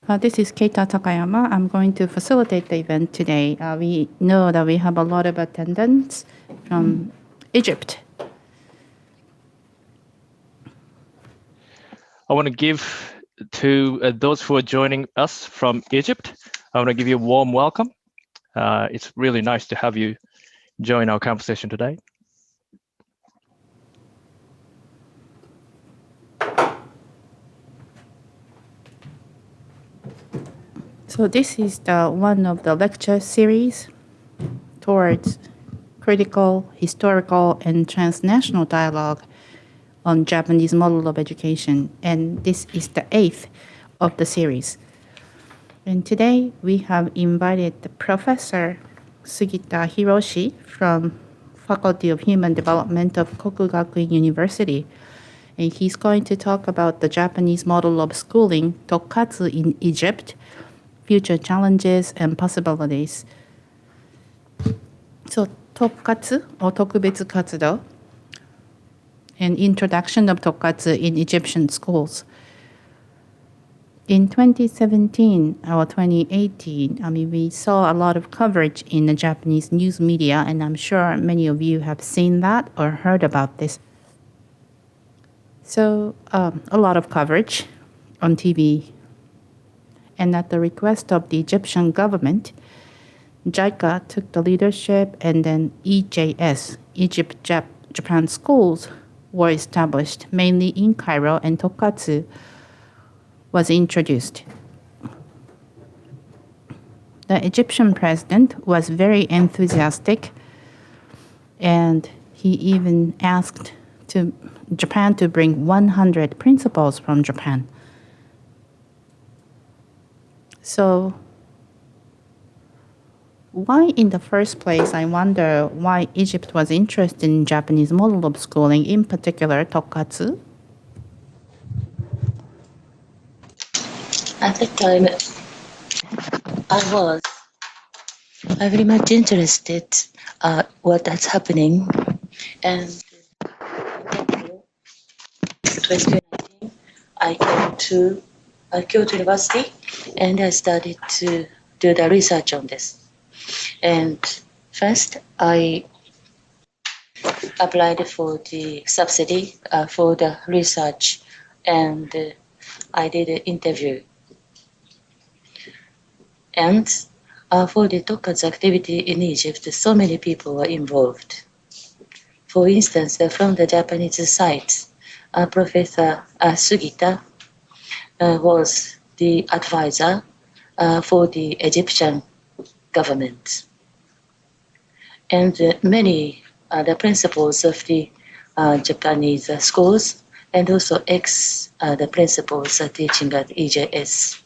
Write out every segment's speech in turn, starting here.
This is Keita Takayama. I'm going to facilitate the event today. We know that we have a lot of attendants from Egypt. I want to give to those who are joining us from Egypt, I want to give you a warm welcome. It's really nice to have you join our conversation today. So this is one of the lecture series towards critical, historical, and transnational dialogue on Japanese model of education. And this is the 8th of the series. And today we have invited Professor Sugita Hiroshi from Faculty of Human Development of Kokugakuin University. And he's going to talk about the Japanese model of schooling, Tokkatsu in Egypt, future challenges and possibilities. So Tokkatsu or Tokubetsu Katsudo, an introduction of Tokkatsu in Egyptian schools. In 2017 or 2018, we saw a lot of coverage in the Japanese news media, and I'm sure many of you have seen that or heard about this. So a lot of coverage on TV. And at the request of the Egyptian government, JICA took the leadership, and then EJS, Egypt-Japan schools, were established mainly in Cairo, and Tokkatsu was introduced. The Egyptian president was very enthusiastic, and he even asked Japan to bring 100 principals from Japan. So why in the first place, I wonder why Egypt was interested in Japanese model of schooling, in particular Tokkatsu? At the time, I was very much interested what that's happening, and in 2019, I came to Kyoto University, and I started to do the research on this. And first, I applied for the subsidy for the research, and I did an interview. And for the Tokkatsu activity in Egypt, so many people were involved. For instance, from the Japanese side, Professor Sugita was the advisor for the Egyptian government. And many the principals of the Japanese schools, and also the principals teaching at EJS.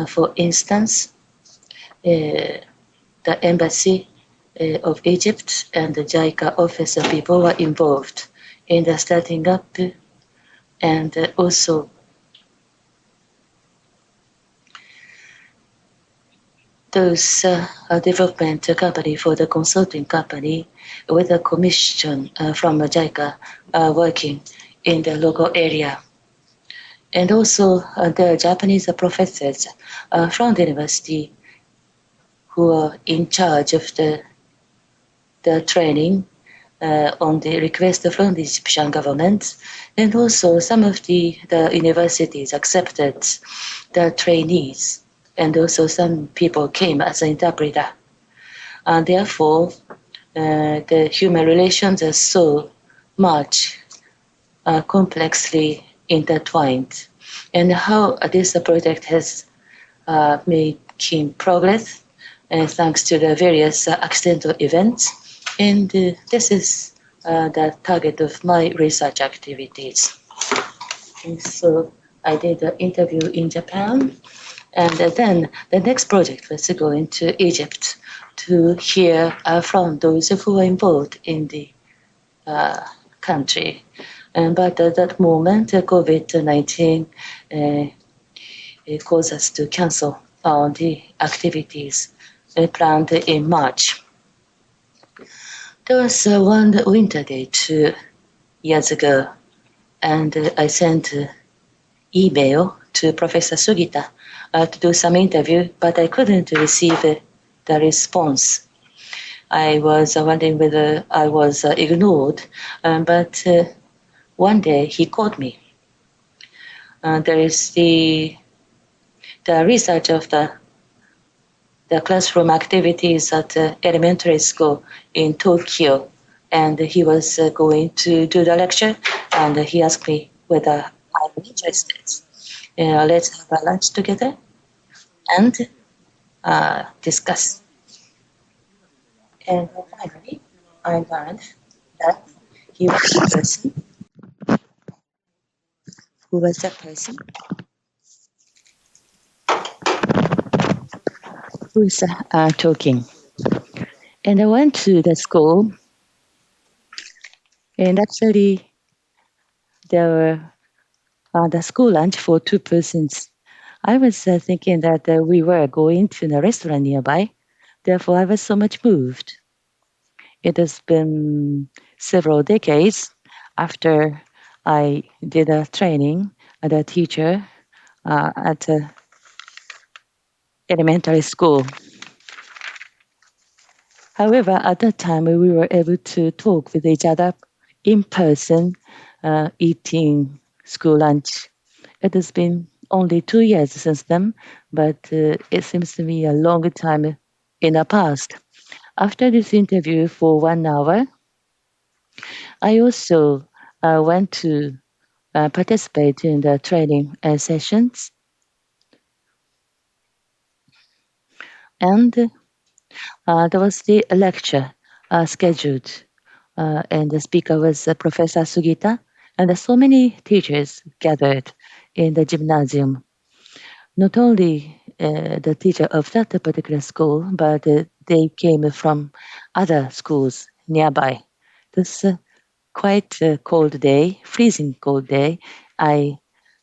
For instance, the embassy of Egypt and the JICA office people were involved in the starting up, and also those development company for the consulting company with a commission from JICA working in the local area. And also the Japanese professors from the university who are in charge of the training on the request from the Egyptian government. And also some of the universities accepted the trainees, and also some people came as an interpreter. Therefore, the human relations are so much complexly intertwined. And how this project has making progress thanks to the various accidental events. And this is the target of my research activities. And so I did an interview in Japan, and then the next project was to go into Egypt to hear from those who were involved in the country. But at that moment, COVID-19 caused us to cancel the activities planned in March. There was one winter day 2 years ago, and I sent email to Professor Sugita to do some interview, but I couldn't receive the response. I was wondering whether I was ignored, but one day he called me. There is the research of the classroom activities at elementary school in Tokyo, and he was going to do the lecture, and he asked me whether I'm interested. Let's have a lunch together and discuss. And finally, I learned that he was the person who was the person who is talking. And I went to the school, and actually there were the school lunch for 2 persons. I was thinking that we were going to a restaurant nearby. Therefore, I was so much moved. It has been several decades after I did a training as a teacher at elementary school. However, at that time, we were able to talk with each other in person, eating school lunch. It has been only 2 years since then, but it seems to me a long time in the past. After this interview for 1 hour, I also went to participate in the training sessions. And there was the lecture scheduled, and the speaker was Professor Sugita, and so many teachers gathered in the gymnasium. Not only the teacher of that particular school, but they came from other schools nearby. This quite cold day, freezing cold day, I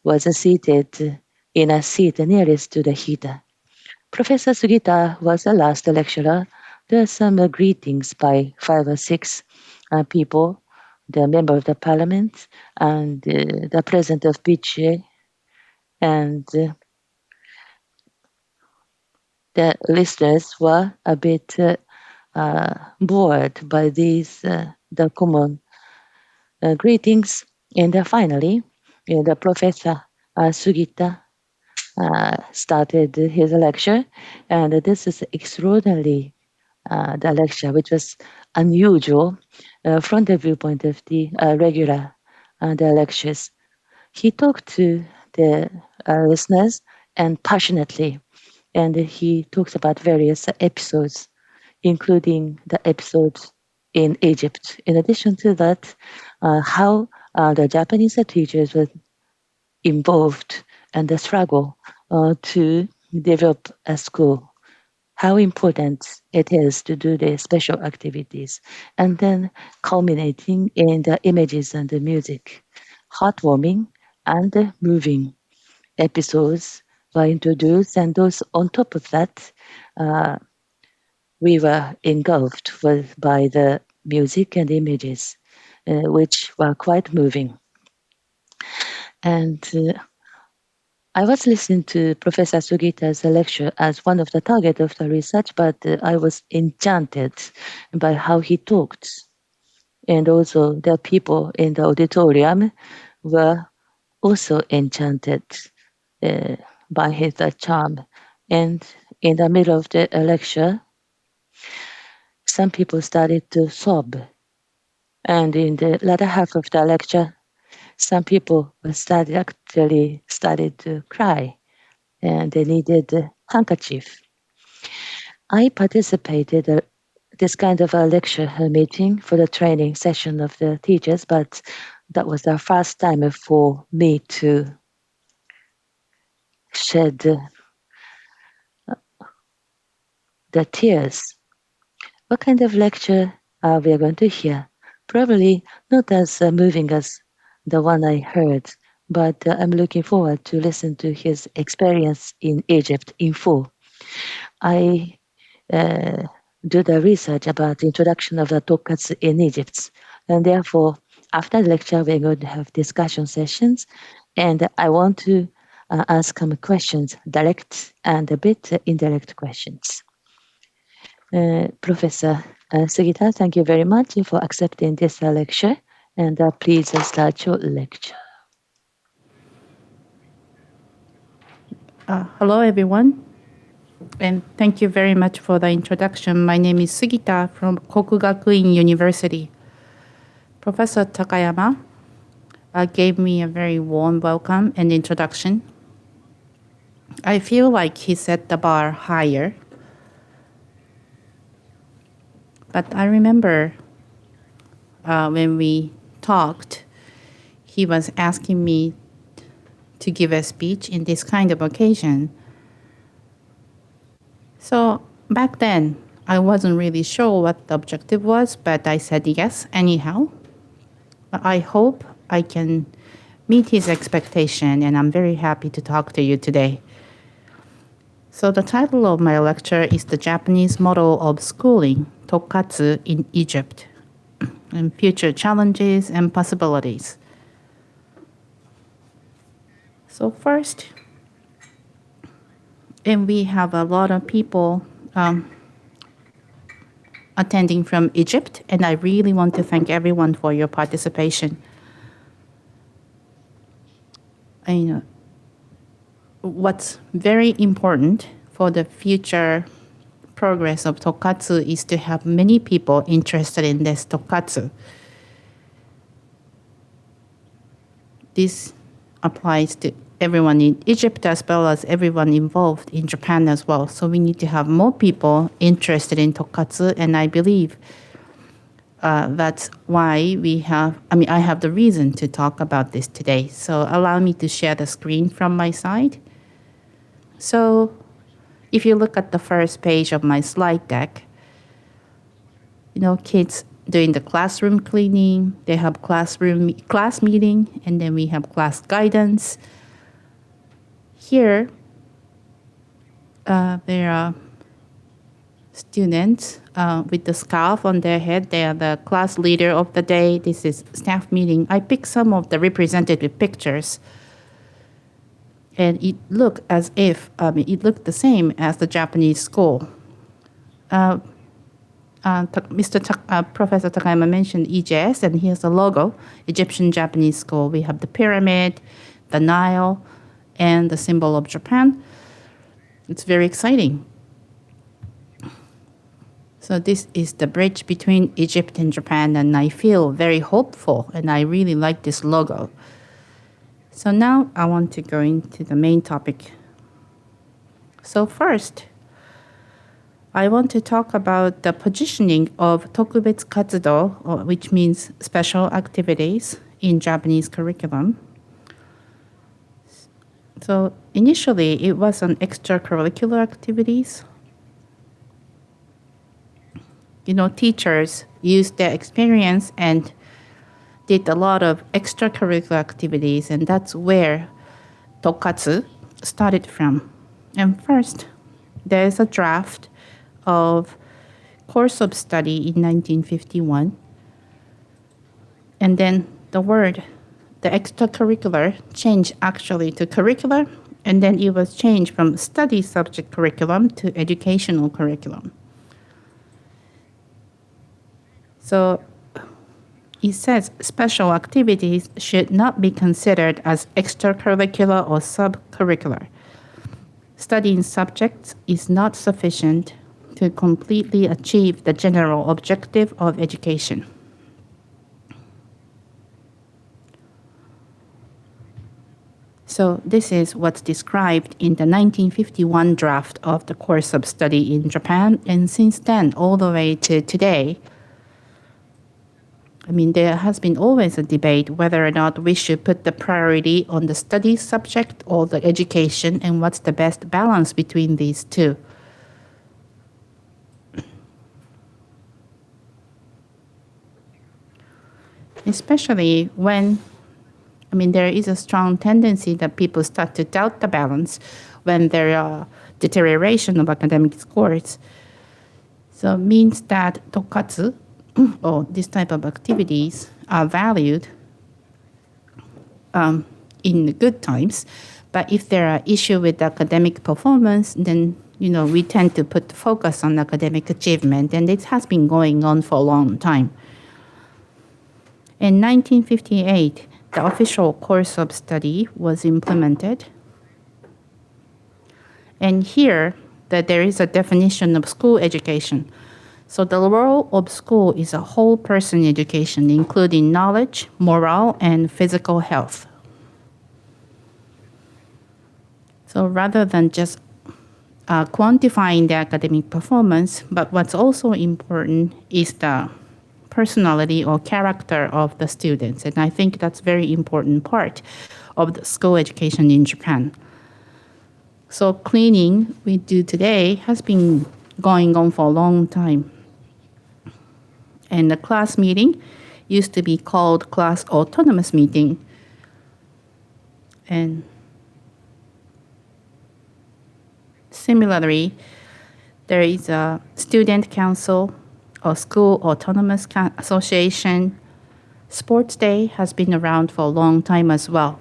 was seated in a seat nearest to the heater. Professor Sugita was the last lecturer. There are some greetings by 5 or 6 people, the member of the parliament and the president of PGA, and the listeners were a bit bored by these the common greetings. And finally, the Professor Sugita started his lecture, and this is extraordinary the lecture, which was unusual from the viewpoint of the regular the lectures. He talked to the listeners and passionately, and he talks about various episodes, including the episodes in Egypt. In addition to that, how the Japanese teachers were involved in the struggle to develop a school, how important it is to do the special activities, and then culminating in the images and the music. Heartwarming and moving episodes were introduced, and those on top of that, we were engulfed by the music and images, which were quite moving. And I was listening to Professor Sugita's lecture as one of the target of the research, but I was enchanted by how he talked. And also the people in the auditorium were also enchanted by his charm. And in the middle of the lecture, some people started to sob. And in the latter half of the lecture, some people started to cry, and they needed a handkerchief. I participated this kind of a lecture meeting for the training session of the teachers, but that was the first time for me to shed the tears. What kind of lecture we are going to hear? Probably not as moving as the one I heard, but I'm looking forward to listen to his experience in Egypt in full. I do the research about the introduction of the Tokkatsu in Egypt, and therefore, after the lecture, we're going to have discussion sessions, and I want to ask some questions, direct and a bit indirect questions. Professor Sugita, thank you very much for accepting this lecture, and please start your lecture. Hello, everyone, and thank you very much for the introduction. My name is Sugita from Kokugakuin University. Professor Takayama gave me a very warm welcome and introduction. I feel like he set the bar higher. But I remember when we talked, he was asking me to give a speech in this kind of occasion. So back then, I wasn't really sure what the objective was, but I said yes anyhow. I hope I can meet his expectation, and I'm very happy to talk to you today. So the title of my lecture is The Japanese Model of Schooling, Tokkatsu in Egypt, and Future Challenges and Possibilities. So first, and we have a lot of people attending from Egypt, and I really want to thank everyone for your participation. What's very important for the future progress of Tokkatsu is to have many people interested in this Tokkatsu. This applies to everyone in Egypt as well as everyone involved in Japan as well. So we need to have more people interested in Tokkatsu, and I believe that's why I have the reason to talk about this today. So allow me to share the screen from my side. So if you look at the first page of my slide deck, kids doing the classroom cleaning, they have class meeting, and then we have class guidance. Here, there are students with the scarf on their head. They are the class leader of the day. This is staff meeting. I picked some of the representative pictures. And it looked as if, it looked the same as the Japanese school. Professor Takayama mentioned EJS, and here's the logo, Egyptian Japanese School. We have the pyramid, the Nile, and the symbol of Japan. It's very exciting. So this is the bridge between Egypt and Japan, and I feel very hopeful, and I really like this logo. So now I want to go into the main topic. So first, I want to talk about the positioning of Tokubetsu Katsudo, which means special activities in Japanese curriculum. So initially, it was on extracurricular activities. Teachers used their experience and did a lot of extracurricular activities, and that's where Tokkatsu started from. And first, there's a draft of course of study in 1951. And then the extracurricular changed actually to curricular, and then it was changed from study subject curriculum to educational curriculum. So it says special activities should not be considered as extracurricular or subcurricular. Studying subjects is not sufficient to completely achieve the general objective of education. So this is what's described in the 1951 draft of the course of study in Japan, and since then all the way to today, there has been always a debate whether or not we should put the priority on the study subject or the education, and what's the best balance between these two. Especially when, there is a strong tendency that people start to doubt the balance when there are deterioration of academic scores. So it means that Tokkatsu, or this type of activities, are valued in the good times, But if there are issues with academic performance, then we tend to put the focus on academic achievement, and it has been going on for a long time. In 1958, the official course of study was implemented. And here, that there is a definition of school education. So the role of school is a whole person education, including knowledge, moral, and physical health. So rather than just quantifying the academic performance, but what's also important is the personality or character of the students. And I think that's a very important part of the school education in Japan. So cleaning we do today has been going on for a long time. And the class meeting used to be called class autonomous meeting. And similarly, there is a student council or school autonomous association. Sports Day has been around for a long time as well.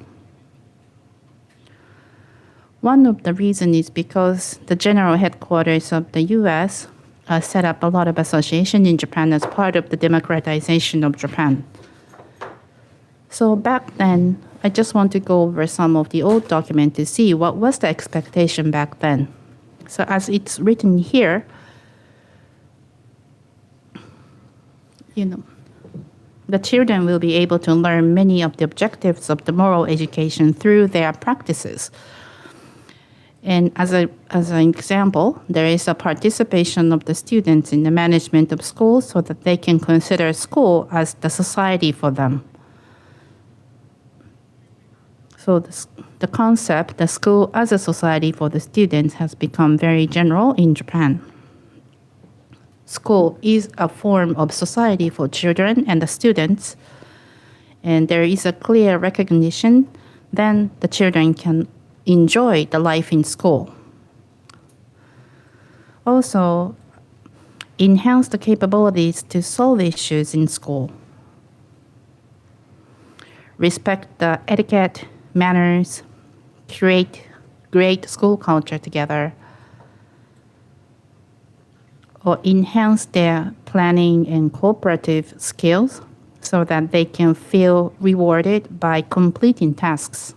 One of the reasons is because the general headquarters of the US set up a lot of associations in Japan as part of the democratization of Japan. So back then, I just want to go over some of the old documents to see what was the expectation back then. So as it's written here, the children will be able to learn many of the objectives of the moral education through their practices. And as an example, there is a participation of the students in the management of schools so that they can consider school as the society for them. So the concept, the school as a society for the students, has become very general in Japan. School is a form of society for children and the students, and there is a clear recognition, then the children can enjoy the life in school. Also, enhance the capabilities to solve issues in school. Respect the etiquette, manners, create great school culture together, or enhance their planning and cooperative skills so that they can feel rewarded by completing tasks,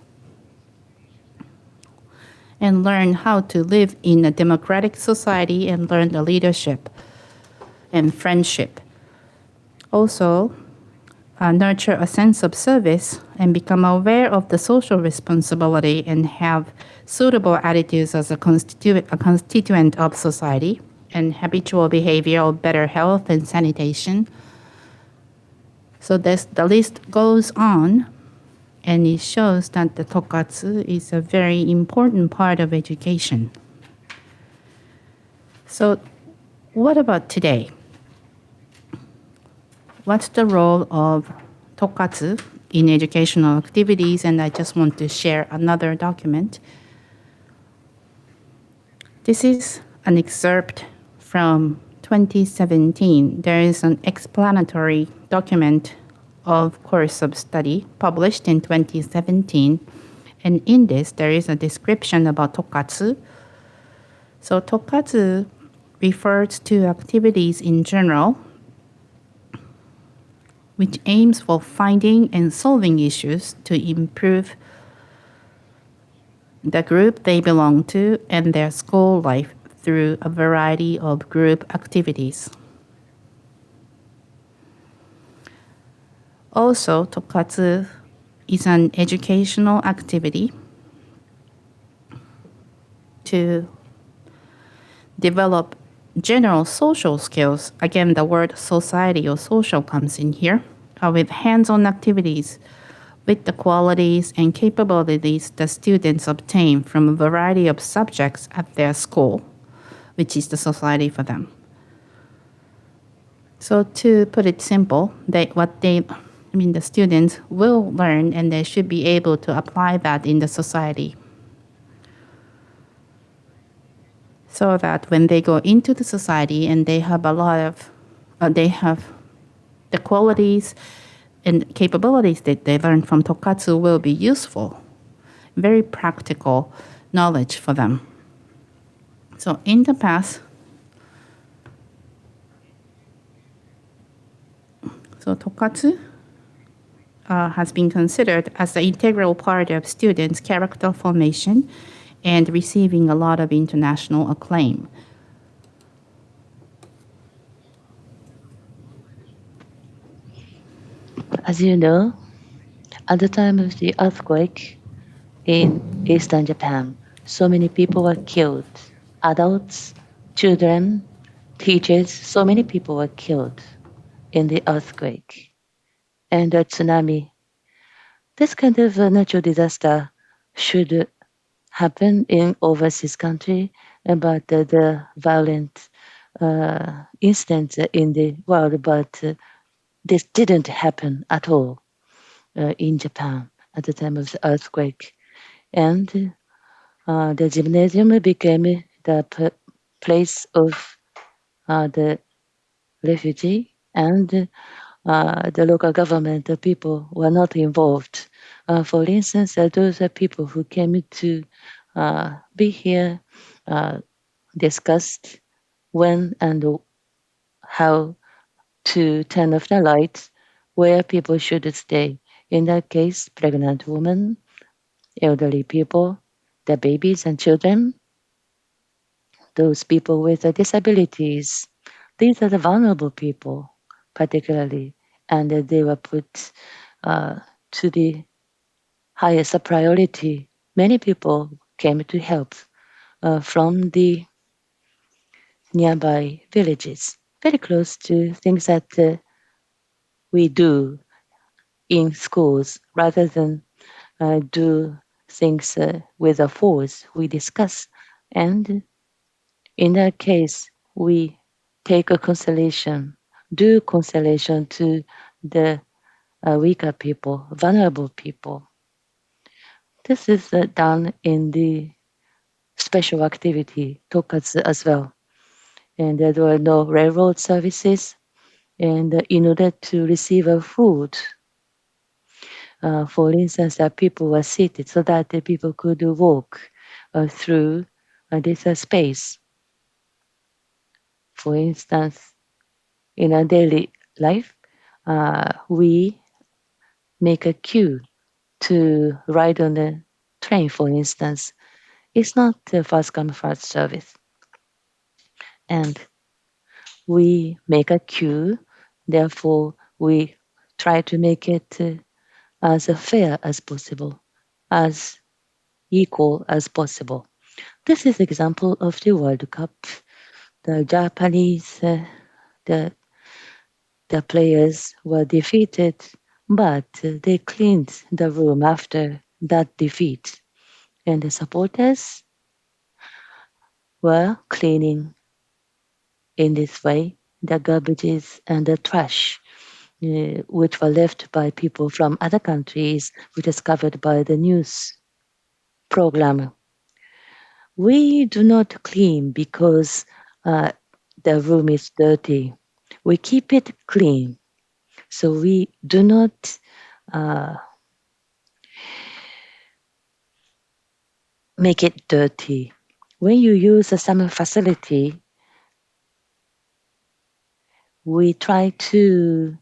and learn how to live in a democratic society and learn the leadership and friendship. Also, nurture a sense of service and become aware of the social responsibility and have suitable attitudes as a constituent of society, and habitual behavior of better health and sanitation. So the list goes on, and it shows that the Tokkatsu is a very important part of education. So what about today? What's the role of Tokkatsu in educational activities? And I just want to share another document. This is an excerpt from 2017. There is an explanatory document of course of study published in 2017. And in this, there is a description about Tokkatsu. So Tokkatsu refers to activities in general, which aims for finding and solving issues to improve the group they belong to and their school life through a variety of group activities. Also, Tokkatsu is an educational activity to develop general social skills. Again, the word society or social comes in here, with hands-on activities with the qualities and capabilities the students obtain from a variety of subjects at their school, which is the society for them. So to put it simple, the students will learn and they should be able to apply that in the society. So that when they go into the society and they have they have the qualities and capabilities that they learn from Tokkatsu will be useful very practical knowledge for them. So in the past, Tokkatsu has been considered as an integral part of students' character formation and receiving a lot of international acclaim. As you know, at the time of the earthquake in eastern Japan, so many people were killed. Adults, children, teachers, so many people were killed in the earthquake and the tsunami. This kind of natural disaster should happen in overseas country, but the violent incidents in the world, but this didn't happen at all in Japan at the time of the earthquake. And the gymnasium became the place of the refugee, and the local government, the people were not involved. For instance, those are people who came to be here, discussed when and how to turn off the lights, where people should stay. In that case, pregnant women, elderly people, the babies and children, those people with disabilities. These are the vulnerable people, particularly, and they were put to the highest priority. Many people came to help from the nearby villages, very close to things that we do in schools rather than do things with a force. We discuss, and in that case, we take a consolation, do consolation to the weaker people, vulnerable people. This is done in the special activity, Tokkatsu as well. And there were no railroad services. And in order to receive food, for instance, people were seated so that the people could walk through this space. For instance, in our daily life, we make a queue to ride on the train, for instance. It's not a first come, first service. And we make a queue, therefore, we try to make it as fair as possible, as equal as possible. This is example of the World Cup. The Japanese, the players were defeated, but they cleaned the room after that defeat. And the supporters were cleaning in this way the garbages and the trash which were left by people from other countries, which is covered by the news program. We do not clean because the room is dirty. We keep it clean. So we do not make it dirty. When you use a summer facility, we try to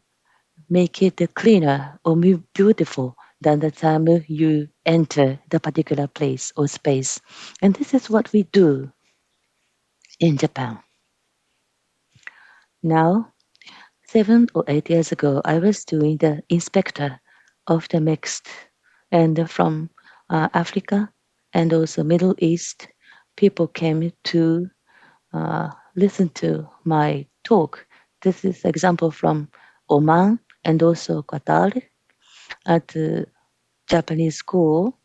make it cleaner or more beautiful than the time you enter the particular place or space. And this is what we do in Japan. Now, 7 or 8 years ago, I was doing the inspector of the mixed, and from Africa and also Middle East, people came to listen to my talk. This is example from Oman and also Qatar at the Japanese school.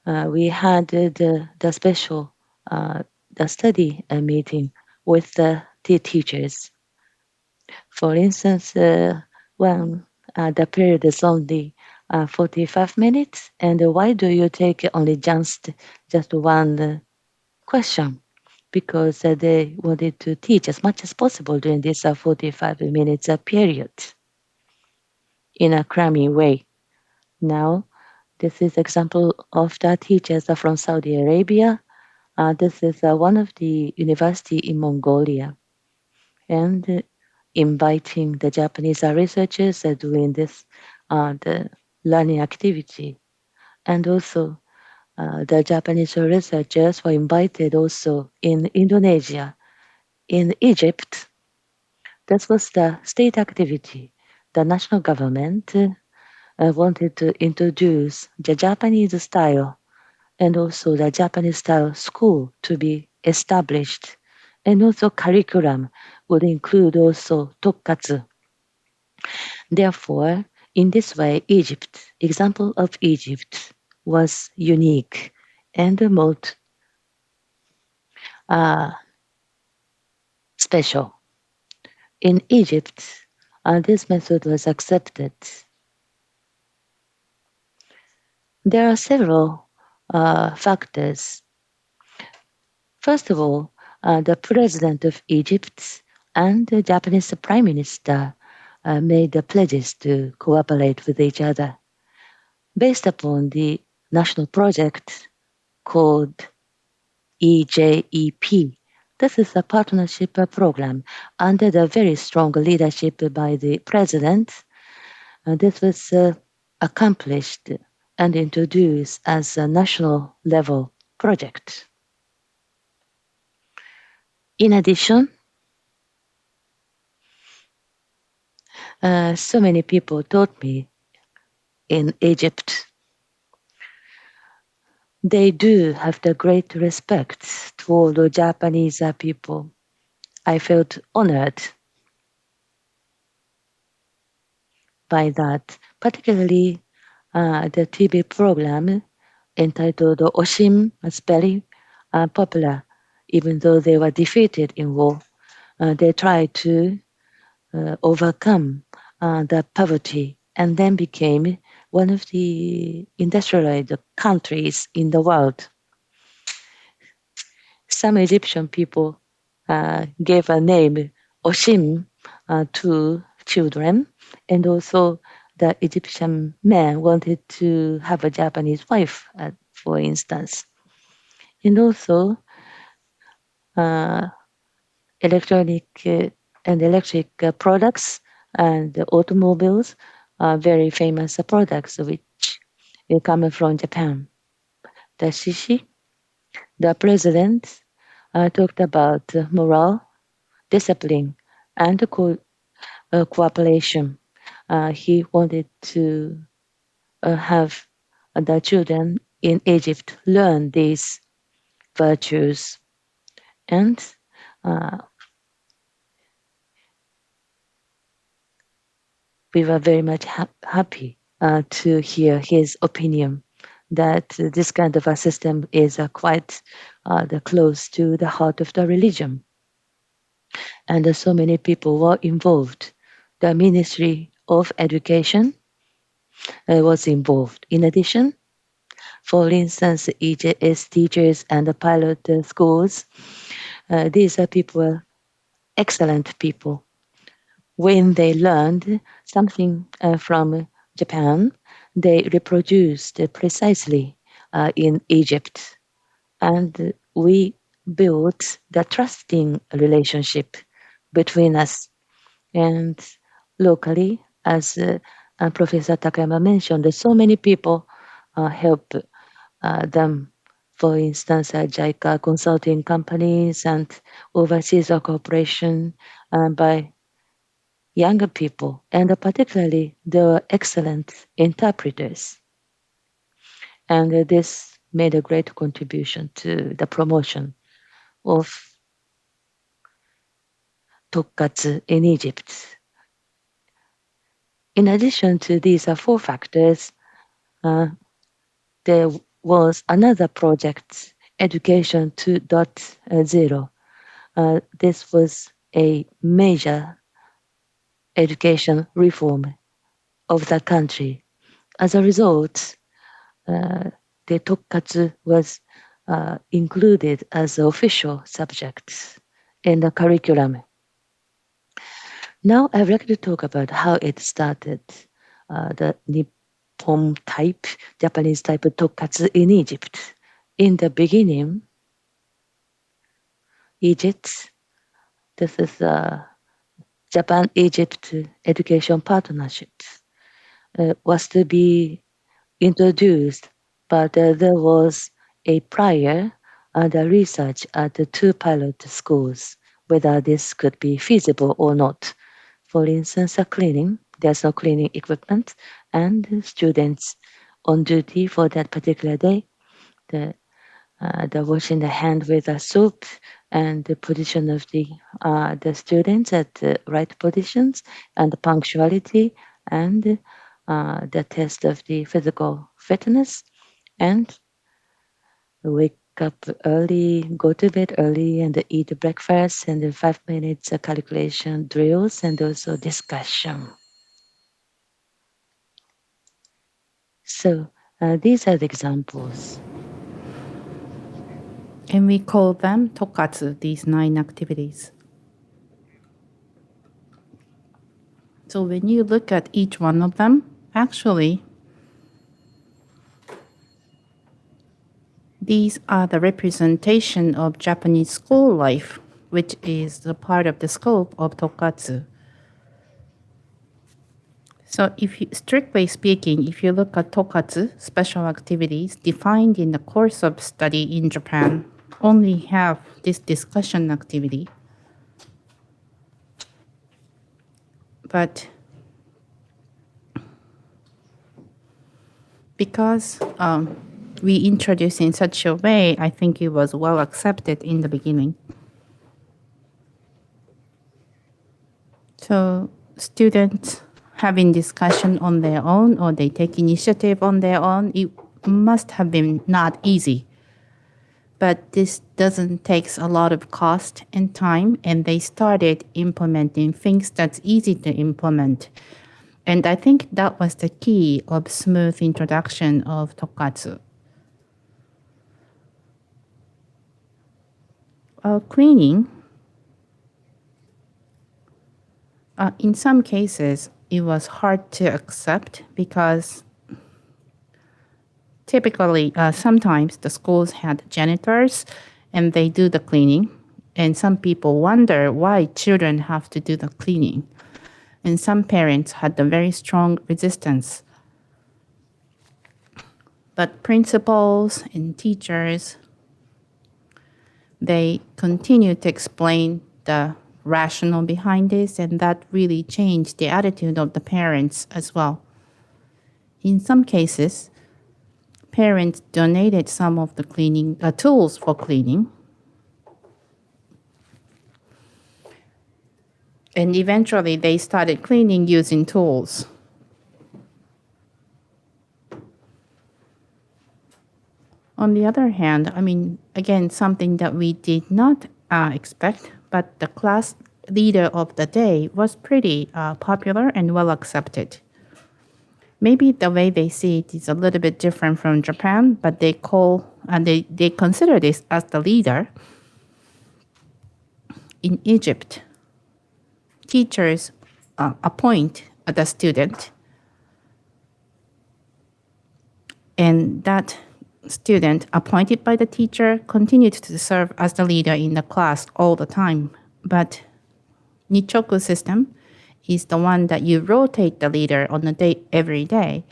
We had the special the study meeting with the teachers. For instance, when the period is only 45 minutes, and why do you take only just one question? Because they wanted to teach as much as possible during this 45 minutes period in a cramming way. Now, This is example of the teachers from Saudi Arabia. This is one of the university in Mongolia, and inviting the Japanese researchers doing this the learning activity, and also the Japanese researchers were invited also in Indonesia, in Egypt. This was the state activity. The national government wanted to introduce the Japanese style and also the Japanese style school to be established. And also curriculum would include also Tokkatsu. Therefore, in this way, example of Egypt was unique and most uh, special. In Egypt, this method was accepted. There are several factors. First of all, the president of Egypt and the Japanese prime minister made the pledges to cooperate with each other based upon the national project called EJEP. This is a partnership program under the very strong leadership by the president. This was accomplished and introduced as a national level project. In addition, so many people told me in Egypt, they do have the great respect toward the Japanese people. I felt honored by that, particularly the TV program entitled Oshim was very popular. Even though they were defeated in war, they tried to overcome the poverty and then became one of the industrialized countries in the world. Some Egyptian people gave a name Oshim to children, and also the Egyptian man wanted to have a Japanese wife, for instance. And also electronic and electric products and automobiles are very famous products which come from Japan. The Shishi, the president, talked about morale, discipline, and cooperation. He wanted to have the children in Egypt learn these virtues, and we were very much happy to hear his opinion that this kind of a system is quite close to the heart of the religion. And so many people were involved. The Ministry of Education was involved. In addition, for instance, EJS teachers and the pilot schools, these are people, excellent people. When they learned something from Japan, they reproduced precisely in Egypt. And we built the trusting relationship between us. And locally, as Professor Takayama mentioned, so many people help them. For instance, JICA consulting companies and overseas cooperation by younger people, and particularly they were excellent interpreters. And this made a great contribution to the promotion of Tokkatsu in Egypt. In addition to these four factors, there was another project, Education 2.0. This was a major education reform of the country. As a result, the Tokkatsu was included as an official subject in the curriculum. Now I'd like to talk about how it started. The home type, Japanese type Tokkatsu in Egypt. In the beginning, Egypt, this is a Japan-Egypt education partnership, was to be introduced, but there was a prior the research at the 2 pilot schools, whether this could be feasible or not. For instance, cleaning, there's no cleaning equipment, and the students on duty for that particular day, the washing the hand with a soap and the position of the students at the right positions and the punctuality and the test of the physical fitness and wake up early, go to bed early and eat breakfast and then 5 minutes calculation drills and also discussion. So these are the examples. And we call them Tokkatsu, these 9 activities. So when you look at each one of them, actually, these are the representation of Japanese school life, which is the part of the scope of Tokkatsu. So strictly speaking, if you look at Tokkatsu, special activities defined in the course of study in Japan, only have this discussion activity. But because we introduced in such a way, I think it was well accepted in the beginning. So students having discussion on their own or they take initiative on their own, it must have been not easy. But this doesn't take a lot of cost and time, and they started implementing things that's easy to implement. And I think that was the key of smooth introduction of Tokkatsu. Cleaning, in some cases, it was hard to accept because typically, sometimes the schools had janitors and they do the cleaning. And some people wonder why children have to do the cleaning. And some parents had a very strong resistance. But principals and teachers, they continue to explain the rationale behind this, and that really changed the attitude of the parents as well. In some cases, parents donated some of the cleaning tools for cleaning. And eventually they started cleaning using tools. On the other hand, again, something that we did not expect, but the class leader of the day was pretty popular and well accepted. Maybe the way they see it is a little bit different from Japan, but they consider this as the leader. In Egypt, teachers appoint the student, and that student appointed by the teacher continued to serve as the leader in the class all the time. But Nichoku system is the one that you rotate the leader on a day every day.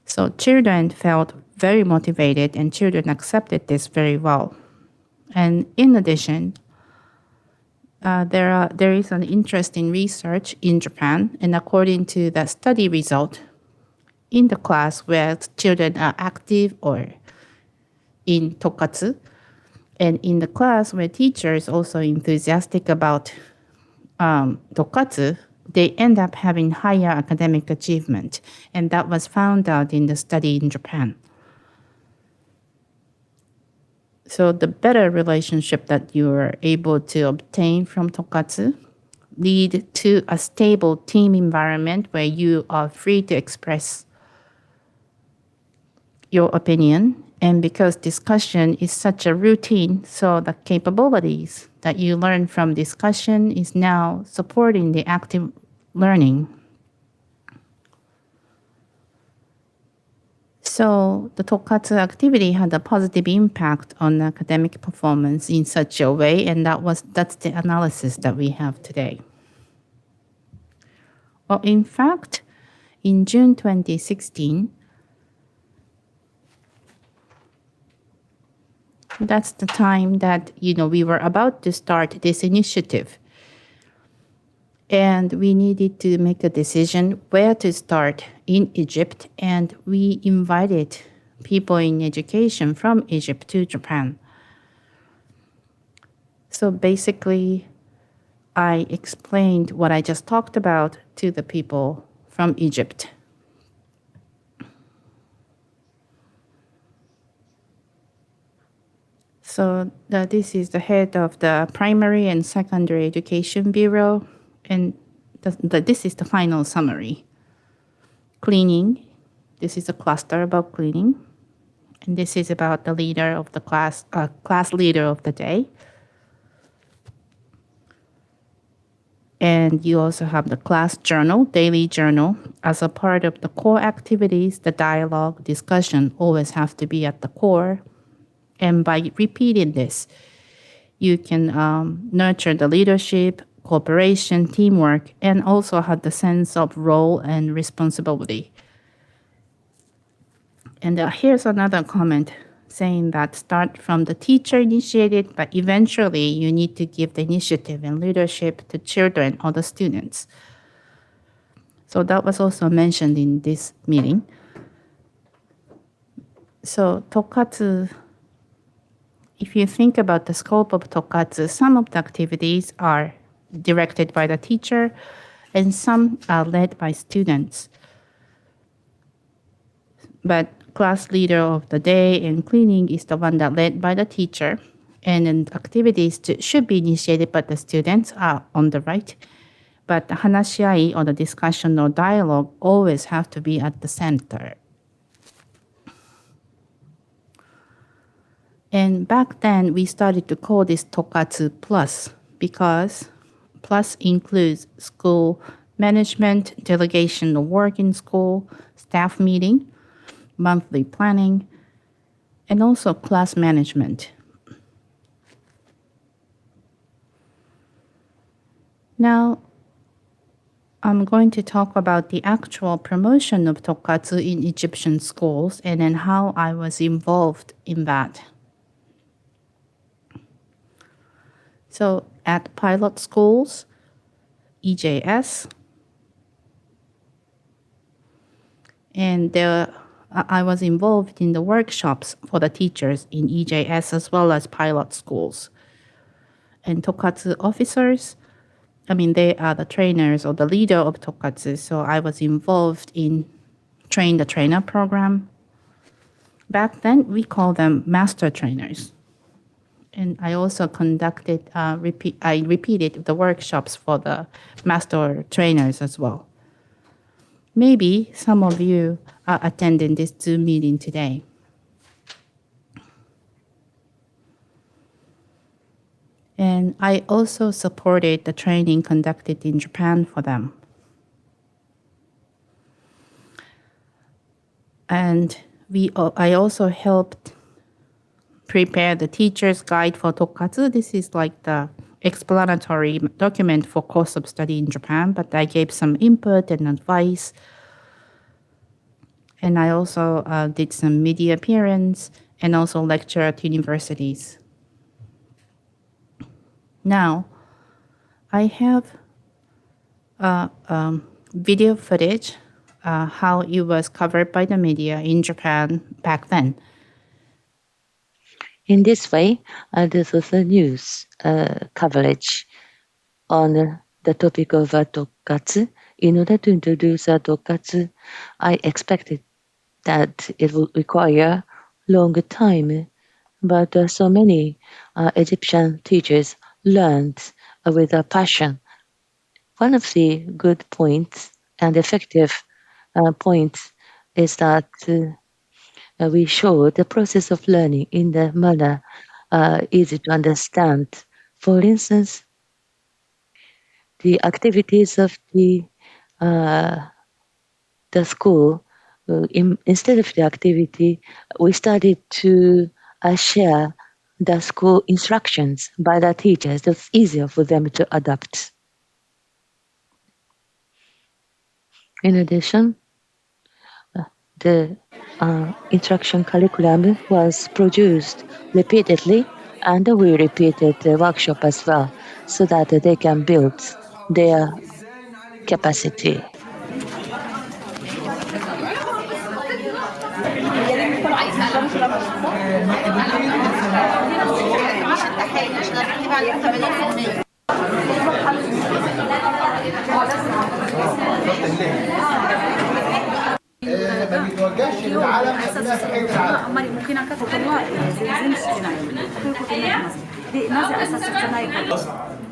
So children felt very motivated and children accepted this very well. And in addition, there is an interesting research in Japan, and according to the study result, in the class where children are active or in Tokkatsu, and in the class where teachers also enthusiastic about Tokkatsu, they end up having higher academic achievement. And that was found out in the study in Japan. So the better relationship that you are able to obtain from Tokkatsu lead to a stable team environment where you are free to express your opinion. And because discussion is such a routine, so the capabilities that you learn from discussion is now supporting the active learning. So the Tokkatsu activity had a positive impact on academic performance in such a way, and that's the analysis that we have today. Well, in fact, in June 2016, that's the time that we were about to start this initiative. And we needed to make a decision where to start in Egypt, and we invited people in education from Egypt to Japan. So basically, I explained what I just talked about to the people from Egypt. So this is the head of the Primary and Secondary Education Bureau, and this is the final summary. Cleaning. This is a cluster about cleaning. And this is about the leader of the class leader of the day. And you also have the class journal, daily journal. As a part of the core activities, the dialogue, discussion always have to be at the core. And by repeating this, you can nurture the leadership, cooperation, teamwork, and also have the sense of role and responsibility. And here's another comment saying that start from the teacher initiated, but eventually you need to give the initiative and leadership to children or the students. So that was also mentioned in this meeting. So Tokkatsu, if you think about the scope of Tokkatsu, some of the activities are directed by the teacher and some are led by students. But class leader of the day and cleaning is the one that led by the teacher, and then activities should be initiated by the students are on the right. But the hanashiai or the discussion or dialogue always have to be at the center. And back then, we started to call this Tokkatsu Plus because Plus includes school management, delegation of work in school, staff meeting, monthly planning, and also class management. Now, I'm going to talk about the actual promotion of Tokkatsu in Egyptian schools and then how I was involved in that. So at pilot schools, EJS, and I was involved in the workshops for the teachers in EJS as well as pilot schools. And Tokkatsu officers, they are the trainers or the leader of Tokkatsu, so I was involved in train the trainer program. Back then, we called them master trainers. And I also conducted, I repeated the workshops for the master trainers as well. Maybe some of you are attending this Zoom meeting today. And I also supported the training conducted in Japan for them. And I also helped prepare the teacher's guide for Tokkatsu. This is like the explanatory document for course of study in Japan, but I gave some input and advice. And I also did some media appearance and also lecture at universities. Now, I have video footage how it was covered by the media in Japan back then. In this way, this was a news coverage on the topic of Tokkatsu. In order to introduce Tokkatsu, I expected that it would require longer time, but so many Egyptian teachers learned with a passion. One of the good points and effective points is that we show the process of learning in the manner easy to understand. For instance, the activities of the school instead of the activity, we started to share the school instructions by the teachers. That's easier for them to adapt. In addition, the instruction curriculum was produced repeatedly, and we repeated the workshop as well so that they can build their capacity.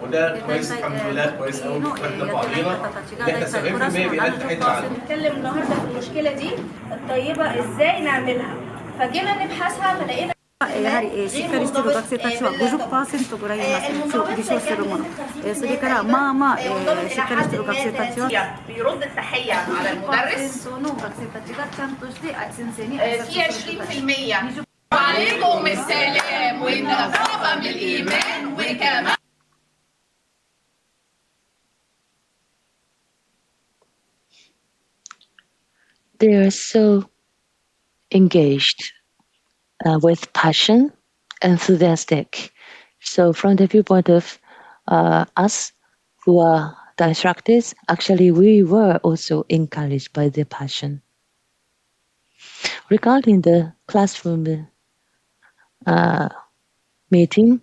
وده كويس الحمد لله كويس قوي بنتكلم بعضينا احنا 70% بيقل تحت العالم. نتكلم النهارده في المشكله دي الطيبه ازاي نعملها فجينا نبحثها فلقينا しっかりしている学生たちは 50% ぐらいいますね、自称するもの。それからまあまあしっかりしている学生たちは بيرد التحيه على المدرس の学生たちがちゃんとして先生に挨拶する。 في 20% وعليكم السلام والنظافه من الايمان وكمان They are so engaged with passion, enthusiastic. So from the viewpoint of us who are the instructors, actually we were also encouraged by their passion. Regarding the classroom meeting,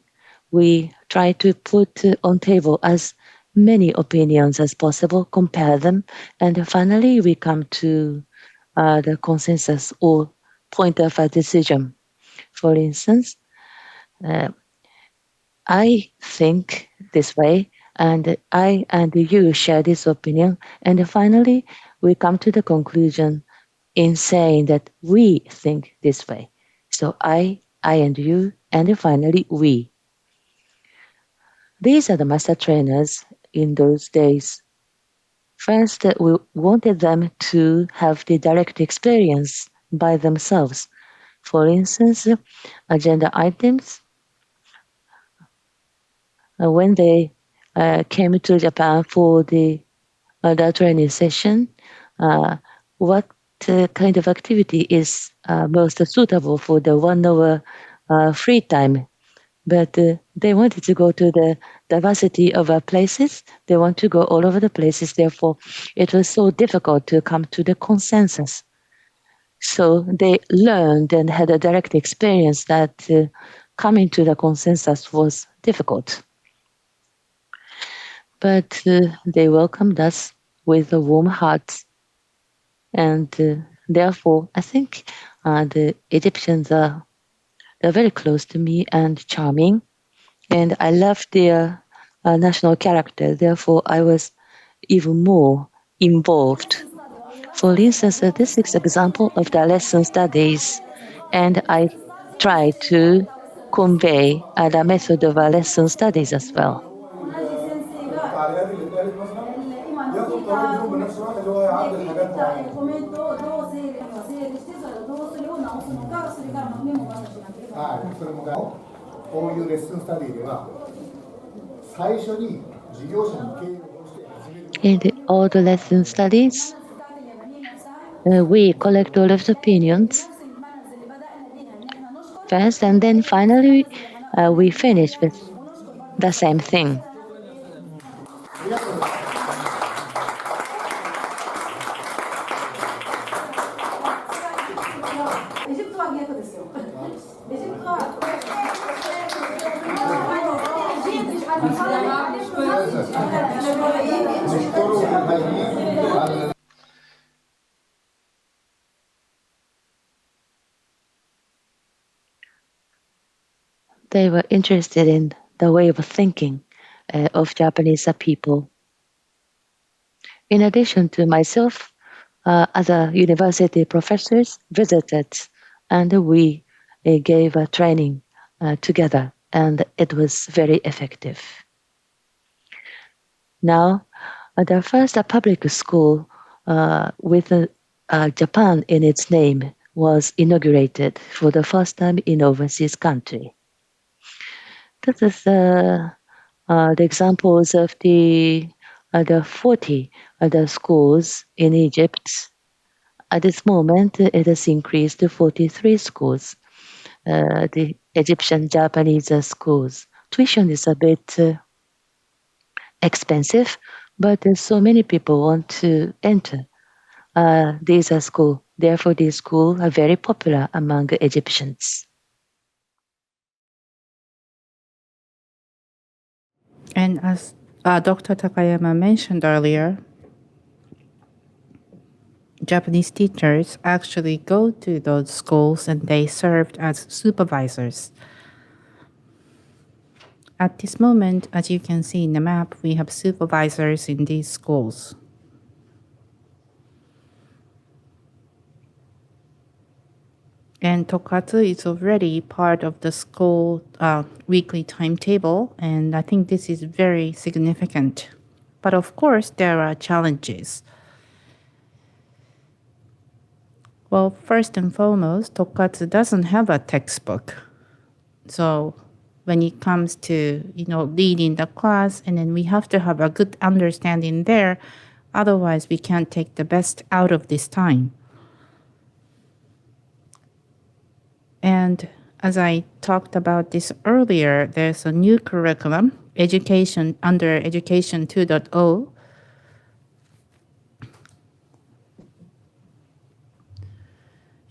we try to put on table as many opinions as possible, compare them, and finally we come to the consensus or point of a decision. For instance, I think this way, and I and you share this opinion, and finally we come to the conclusion in saying that we think this way. So I and you, and finally we. These are the master trainers in those days. First, we wanted them to have the direct experience by themselves. For instance, agenda items. When they came to Japan for the training session, what kind of activity is most suitable for the 1 hour free time? But they wanted to go to the diversity of places. They want to go all over the places. Therefore, it was so difficult to come to the consensus. So they learned and had a direct experience that coming to the consensus was difficult. But they welcomed us with a warm heart. And therefore, I think the Egyptians are very close to me and charming. And I love their national character. Therefore, I was even more involved. For instance, this is an example of the lesson studies. And I try to convey the method of lesson studies as well. In all the lesson studies, we collect all of the opinions first, and then finally we finish with the same thing. They were interested in the way of thinking of Japanese people. In addition to myself, other university professors visited, and we gave a training together, and it was very effective. Now, the first public school with Japan in its name was inaugurated for the first time in overseas country. That is the examples of the 40 other schools in Egypt. At this moment, it has increased to 43 schools, the Egyptian Japanese schools. Tuition is a bit expensive, but so many people want to enter these schools. Therefore, these schools are very popular among Egyptians. And as Dr. Takayama mentioned earlier, Japanese teachers actually go to those schools and they served as supervisors. At this moment, as you can see in the map, we have supervisors in these schools. And Tokkatsu is already part of the school weekly timetable, and I think this is very significant. But of course, there are challenges. Well, first and foremost, Tokkatsu doesn't have a textbook. So when it comes to, leading the class, and then we have to have a good understanding there. Otherwise, we can't take the best out of this time. And as I talked about this earlier, there's a new curriculum, Education 2.0.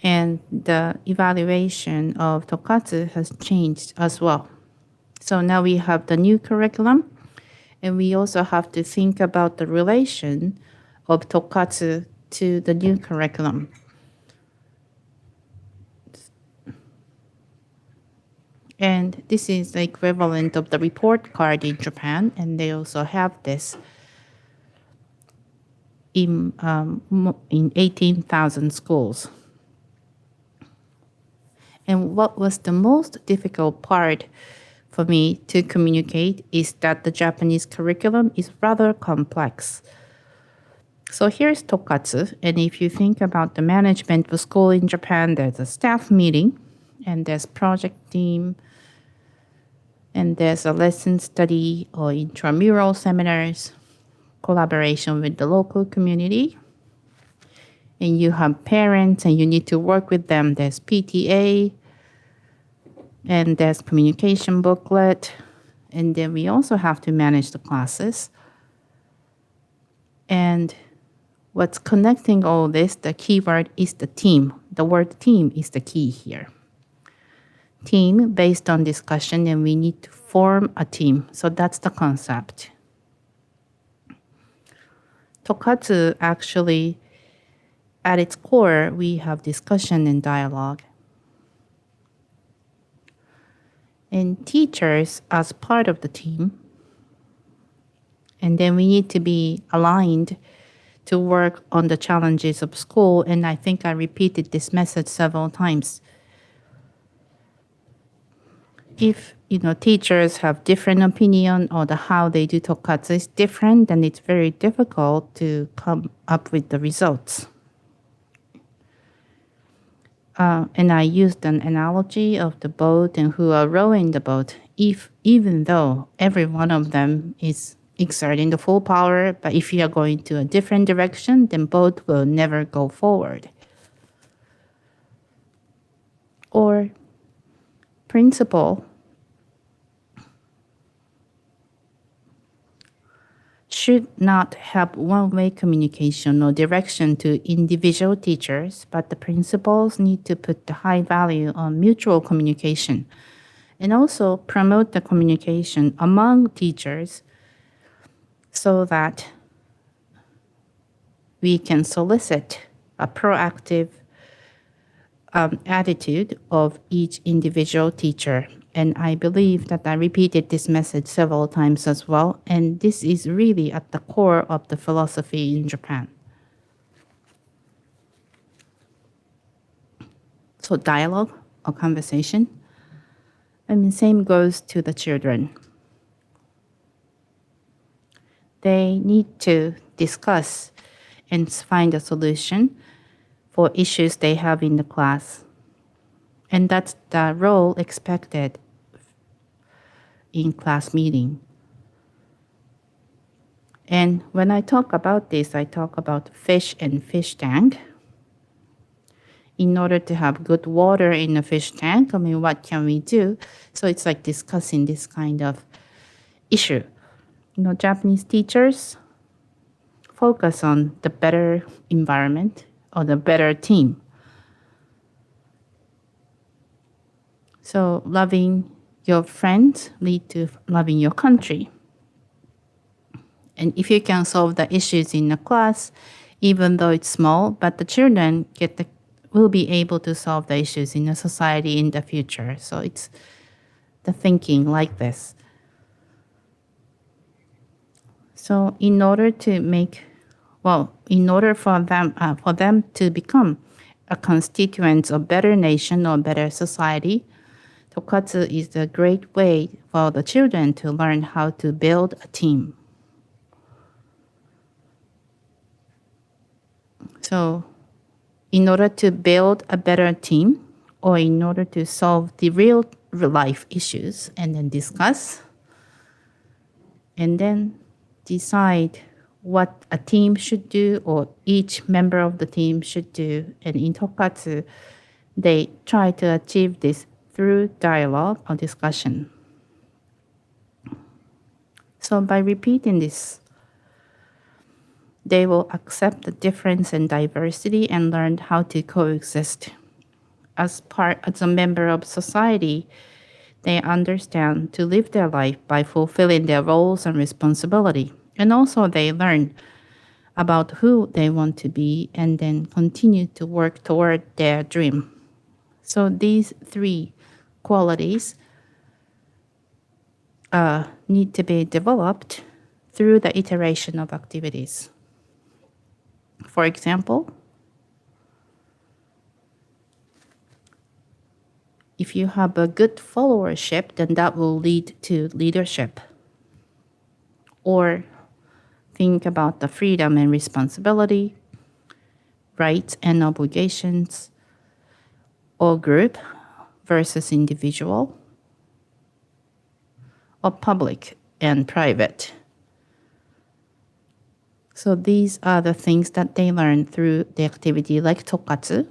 And the evaluation of Tokkatsu has changed as well. So now we have the new curriculum, and we also have to think about the relation of Tokkatsu to the new curriculum. And this is the equivalent of the report card in Japan, and they also have this in 18,000 schools. And what was the most difficult part for me to communicate is that the Japanese curriculum is rather complex. So here's Tokkatsu, and if you think about the management of school in Japan, there's a staff meeting, and there's project team, and there's a lesson study or intramural seminars, collaboration with the local community. And you have parents and you need to work with them. There's PTA, and there's communication booklet. And then we also have to manage the classes. And what's connecting all this, the keyword is the team. The word team is the key here. Team based on discussion, and we need to form a team. So that's the concept. Tokkatsu actually, at its core, we have discussion and dialogue. And teachers as part of the team. And then we need to be aligned to work on the challenges of school. And I think I repeated this message several times. If teachers have different opinion or how they do Tokkatsu is different, then it's very difficult to come up with the results. And I used an analogy of the boat and who are rowing the boat. Even though every one of them is exerting the full power, but if you are going to a different direction, then boat will never go forward. Or principal should not have one-way communication or direction to individual teachers, but the principals need to put the high value on mutual communication and also promote the communication among teachers so that we can solicit a proactive attitude of each individual teacher. And I believe that I repeated this message several times as well. And this is really at the core of the philosophy in Japan. So dialogue or conversation. Same goes to the children. They need to discuss and find a solution for issues they have in the class. And that's the role expected in class meeting. And when I talk about this, I talk about fish and fish tank. In order to have good water in the fish tank, what can we do? So it's like discussing this kind of issue. Japanese teachers focus on the better environment or the better team. So loving your friends lead to loving your country. And if you can solve the issues in the class, even though it's small, but the children will be able to solve the issues in the society in the future. So it's the thinking like this. So in order for them to become a constituent of better nation or better society, Tokkatsu is a great way for the children to learn how to build a team. So in order to build a better team, or in order to solve the real life issues and then discuss, and then decide what a team should do or each member of the team should do. And in Tokkatsu, they try to achieve this through dialogue or discussion. So by repeating this, they will accept the difference and diversity and learn how to coexist. As a member of society, they understand to live their life by fulfilling their roles and responsibility. And also they learn about who they want to be and then continue to work toward their dream. So these three qualities need to be developed through the iteration of activities. For example, if you have a good followership, then that will lead to leadership. Or think about the freedom and responsibility, rights and obligations, or group versus individual, or public and private. So these are the things that they learn through the activity like Tokkatsu.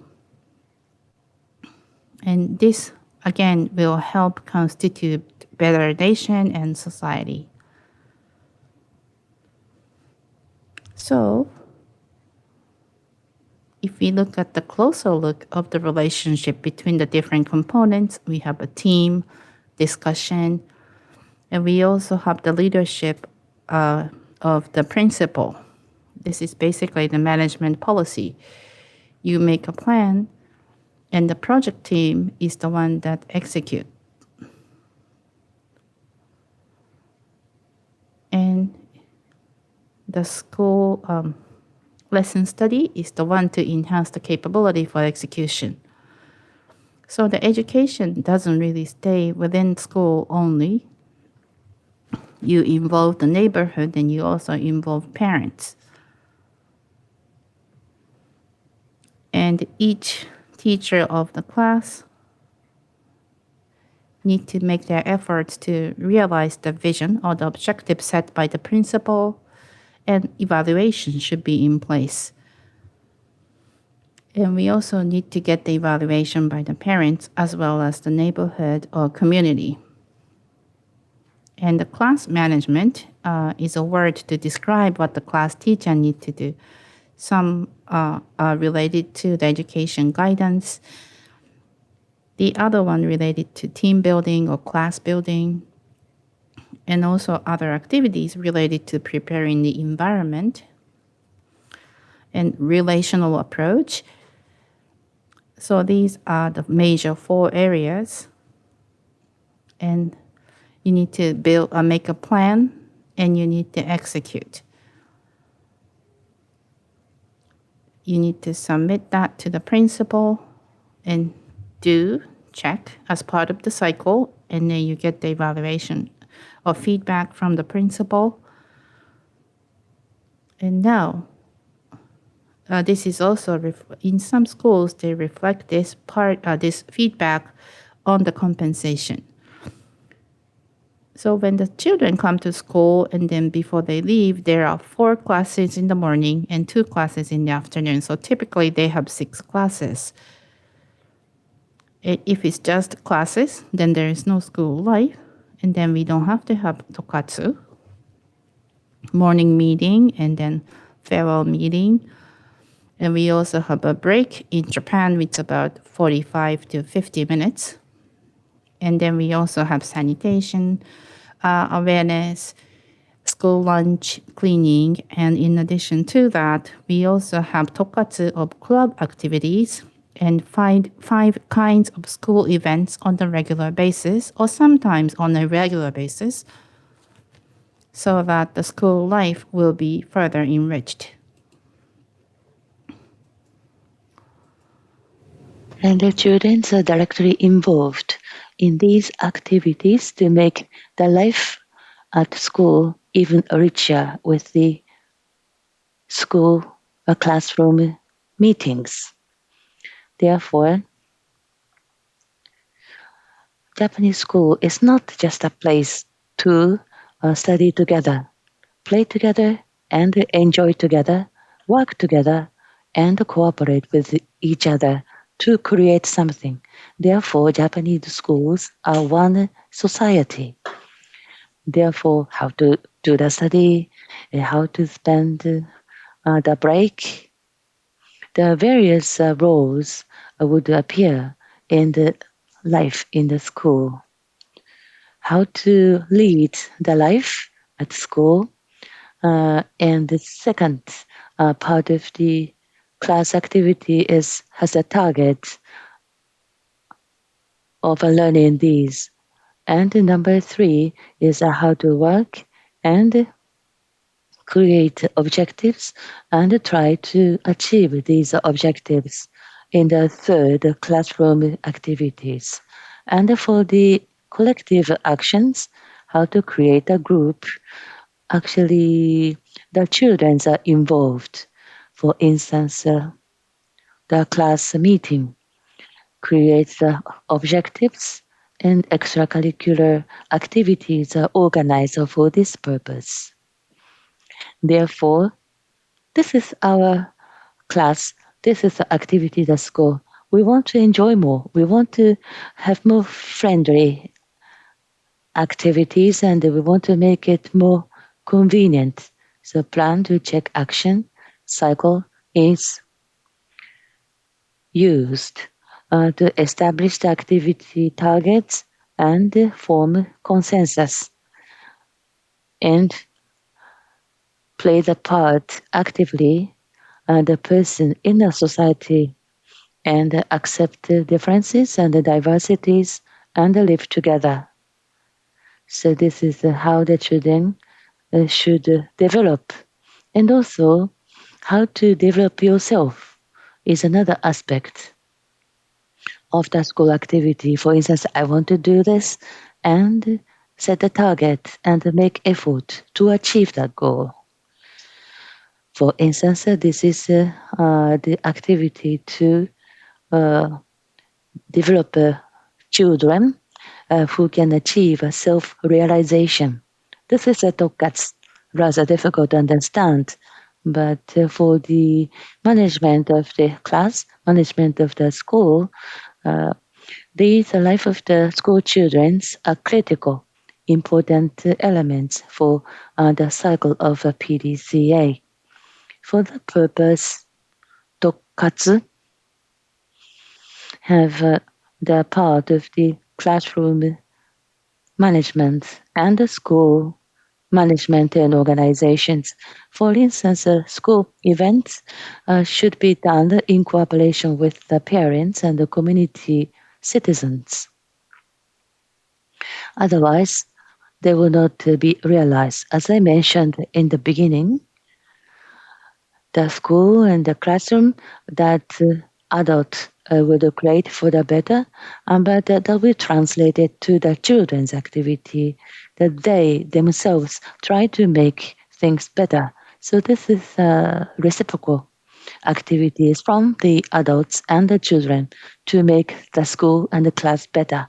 And this, again, will help constitute better nation and society. So if we look at the closer look of the relationship between the different components, we have a team, discussion, and we also have the leadership of the principal. This is basically the management policy. You make a plan, and the project team is the one that execute. And the school lesson study is the one to enhance the capability for execution. So the education doesn't really stay within school only. You involve the neighborhood and you also involve parents. And each teacher of the class need to make their efforts to realize the vision or the objective set by the principal, and evaluation should be in place. And we also need to get the evaluation by the parents as well as the neighborhood or community. And the class management is a word to describe what the class teacher needs to do. Some are related to the education guidance. The other one related to team building or class building. And also other activities related to preparing the environment and relational approach. So these are the major 4 areas. And you need to make a plan, and you need to execute. You need to submit that to the principal and check as part of the cycle, and then you get the evaluation or feedback from the principal. And now, this is also in some schools they reflect this feedback on the compensation. So when the children come to school and then before they leave, there are 4 classes in the morning and 2 classes in the afternoon. So typically they have 6 classes. If it's just classes, then there is no school life. And then we don't have to have Tokkatsu, morning meeting, and then farewell meeting. And we also have a break. In Japan, it's about 45 to 50 minutes. And then we also have sanitation, awareness, school lunch, cleaning. And in addition to that, we also have Tokkatsu of club activities and 5 kinds of school events on a regular basis or sometimes on a regular basis so that the school life will be further enriched. And the students are directly involved in these activities to make the life at school even richer with the school or classroom meetings. Therefore, Japanese school is not just a place to study together, play together, and enjoy together, work together, and cooperate with each other to create something. Therefore, Japanese schools are one society. Therefore, how to do the study, how to spend the break, the various roles would appear in the life in the school. How to lead the life at school. And the second part of the class activity has a target of learning these. And number 3 is how to work and create objectives and try to achieve these objectives in the third classroom activities. And for the collective actions, how to create a group. Actually, the children are involved. For instance, the class meeting creates the objectives and extracurricular activities are organized for this purpose. Therefore, this is our class. This is the activity at school. We want to enjoy more. We want to have more friendly activities and we want to make it more convenient. So plan to check action cycle is used to establish the activity targets and form consensus and play the part actively the person in the society and accept the differences and the diversities and live together. So this is how the children should develop. And also how to develop yourself is another aspect of the school activity. For instance, I want to do this and set a target and make effort to achieve that goal. For instance, this is the activity to develop children who can achieve self-realization. This is a Tokkatsu, rather difficult to understand, but for the management of the class, management of the school, these life of the school children are critical, important elements for the cycle of a PDCA. For the purpose, Tokkatsu have the part of the classroom management and the school management and organizations. For instance, school events should be done in cooperation with the parents and the community citizens. Otherwise, they will not be realized. As I mentioned in the beginning, the school and the classroom that adults will create for the better, but that will be translated to the children's activity, that they themselves try to make things better. So this is reciprocal. activities from the adults and the children to make the school and the class better.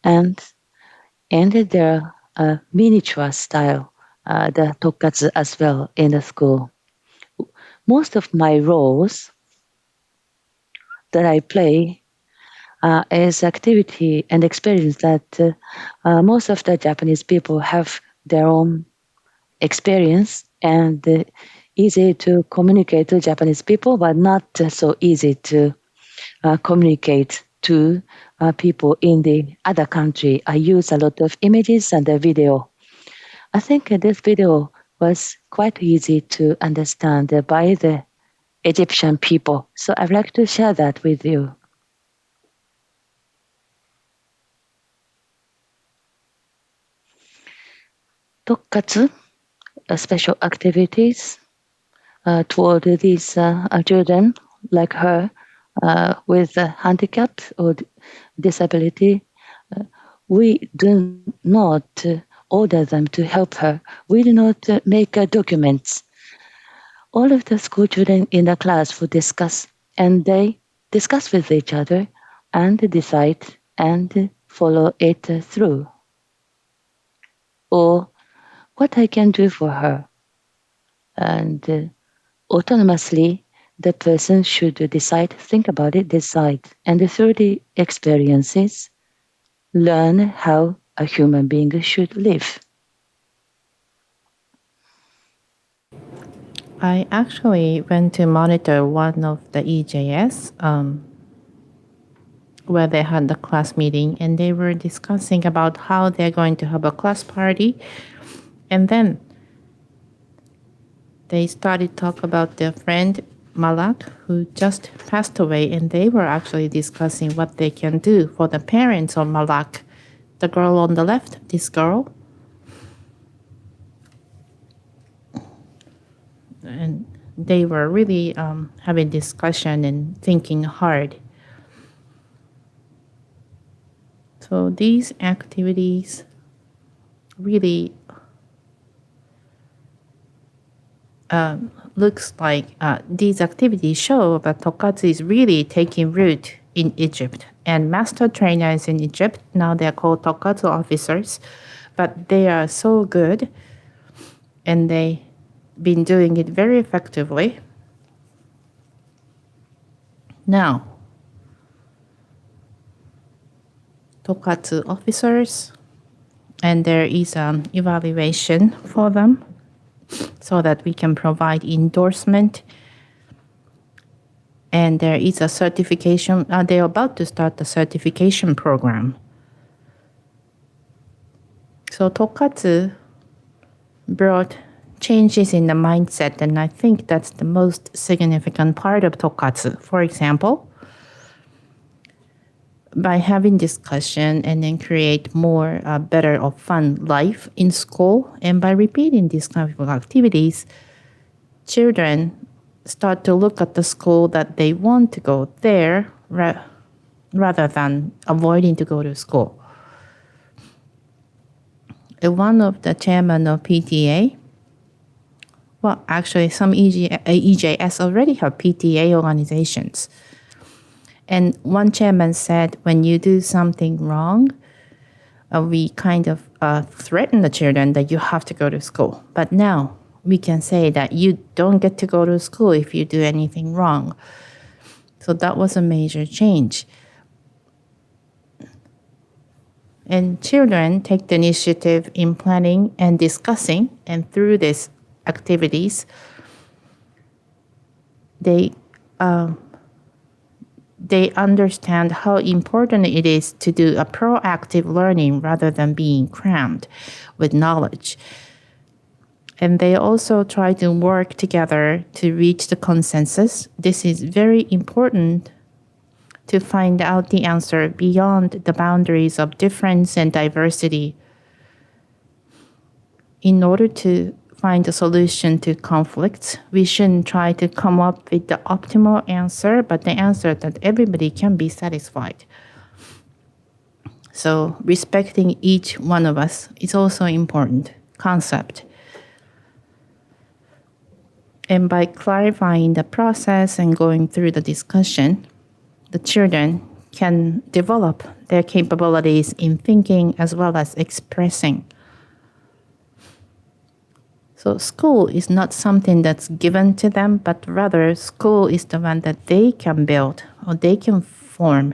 And there are miniature style, the Tokkatsu as well in the school. Most of my roles that I play is activity and experience that most of the Japanese people have their own experience and easy to communicate to Japanese people, but not so easy to communicate to people in the other country. I use a lot of images and the video. I think this video was quite easy to understand by the Egyptian people. So I'd like to share that with you. Tokkatsu, special activities toward these children like her with a handicap or disability. We do not order them to help her. We do not make documents. All of the school children in the class would discuss, and they discuss with each other and decide and follow it through. Or what I can do for her. And autonomously, the person should decide, think about it, decide. And through the experiences, learn how a human being should live. I actually went to monitor one of the EJS where they had the class meeting, and they were discussing about how they're going to have a class party. And then they started talk about their friend Malak, who just passed away, and they were actually discussing what they can do for the parents of Malak. The girl on the left, this girl. And they were really having discussion and thinking hard. So these activities really looks like these activities show that Tokkatsu is really taking root in Egypt. And master trainers in Egypt, now they're called Tokkatsu officers, but they are so good and they've been doing it very effectively. Now, Tokkatsu officers, and there is an evaluation for them so that we can provide endorsement. And there is a certification. They're about to start the certification program. So Tokkatsu brought changes in the mindset, and I think that's the most significant part of Tokkatsu. For example, by having discussion and then create more better or fun life in school, and by repeating these kind of activities, children start to look at the school that they want to go there rather than avoiding to go to school. One of the chairman of PTA, well, actually some EJS already have PTA organizations. And one chairman said, when you do something wrong, we kind of threaten the children that you have to go to school. But now we can say that you don't get to go to school if you do anything wrong. So that was a major change. And children take the initiative in planning and discussing, and through these activities, they understand how important it is to do a proactive learning rather than being crammed with knowledge. And they also try to work together to reach the consensus. This is very important to find out the answer beyond the boundaries of difference and diversity in order to find a solution to conflicts. We shouldn't try to come up with the optimal answer, but the answer that everybody can be satisfied. So respecting each one of us is also important concept. And by clarifying the process and going through the discussion, the children can develop their capabilities in thinking as well as expressing. So school is not something that's given to them, but rather school is the one that they can build or they can form.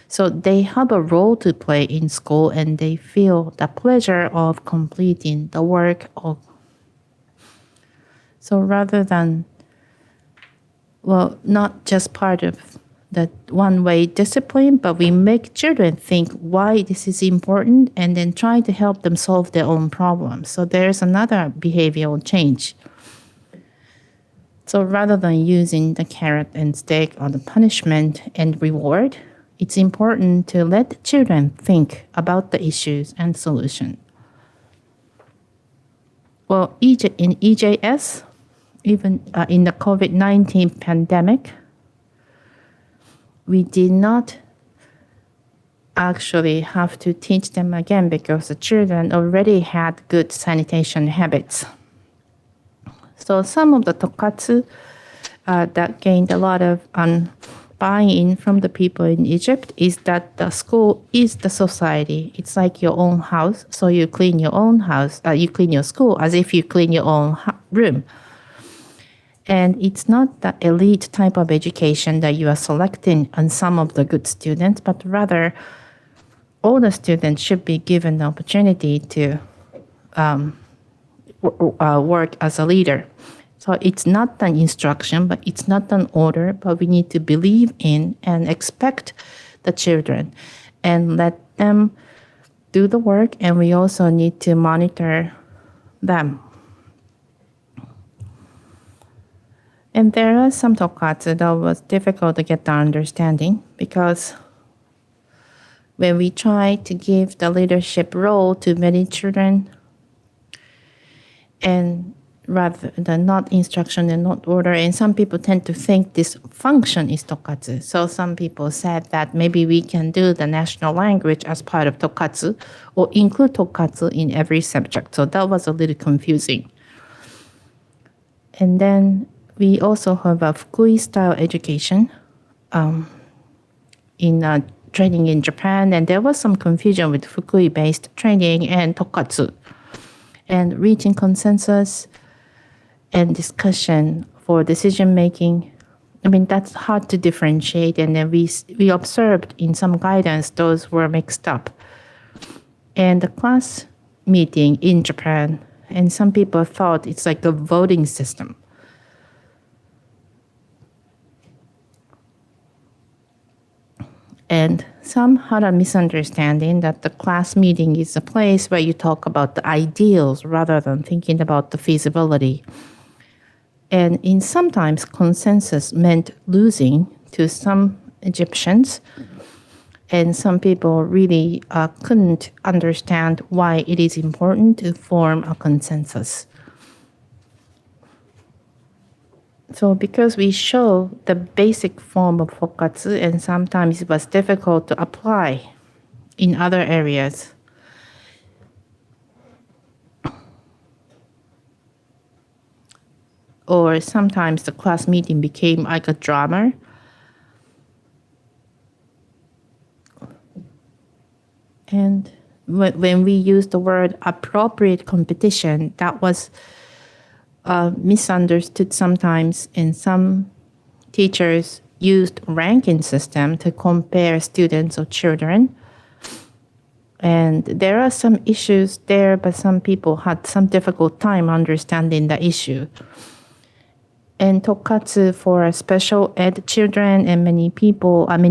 So they have a role to play in school and they feel the pleasure of completing the work. So rather than, not just part of the one-way discipline, but we make children think why this is important and then try to help them solve their own problems. So there's another behavioral change. So rather than using the carrot and stick or the punishment and reward, it's important to let children think about the issues and solution. Well, in EJS, even in the COVID-19 pandemic, we did not actually have to teach them again because the children already had good sanitation habits. So some of the Tokkatsu that gained a lot of buy-in from the people in Egypt is that the school is the society. It's like your own house. So you clean your own house, you clean your school as if you clean your own room. And it's not the elite type of education that you are selecting on some of the good students, but rather all the students should be given the opportunity to work as a leader. So it's not an instruction, but it's not an order, but we need to believe in and expect the children and let them do the work, and we also need to monitor them. And there are some Tokkatsu that was difficult to get the understanding because when we try to give the leadership role to many children, and rather than not instruction and not order, and some people tend to think this function is Tokkatsu. So some people said that maybe we can do the national language as part of Tokkatsu or include Tokkatsu in every subject. So that was a little confusing. And then we also have a Fukui-style education in training in Japan, and there was some confusion with Fukui-based training and Tokkatsu. And reaching consensus and discussion for decision-making, I mean, that's hard to differentiate, and then we observed in some guidance those were mixed up. And the class meeting in Japan, and some people thought it's like a voting system. And some had a misunderstanding that the class meeting is a place where you talk about the ideals rather than thinking about the feasibility. And in sometimes consensus meant losing to some Egyptians. And some people really couldn't understand why it is important to form a consensus. So because we show the basic form of Tokkatsu, and sometimes it was difficult to apply in other areas. Or sometimes the class meeting became like a drama. And when we use the word appropriate competition, that was misunderstood sometimes, and some teachers used ranking system to compare students or children. And there are some issues there, but some people had some difficult time understanding the issue. And Tokkatsu for special ed children, and many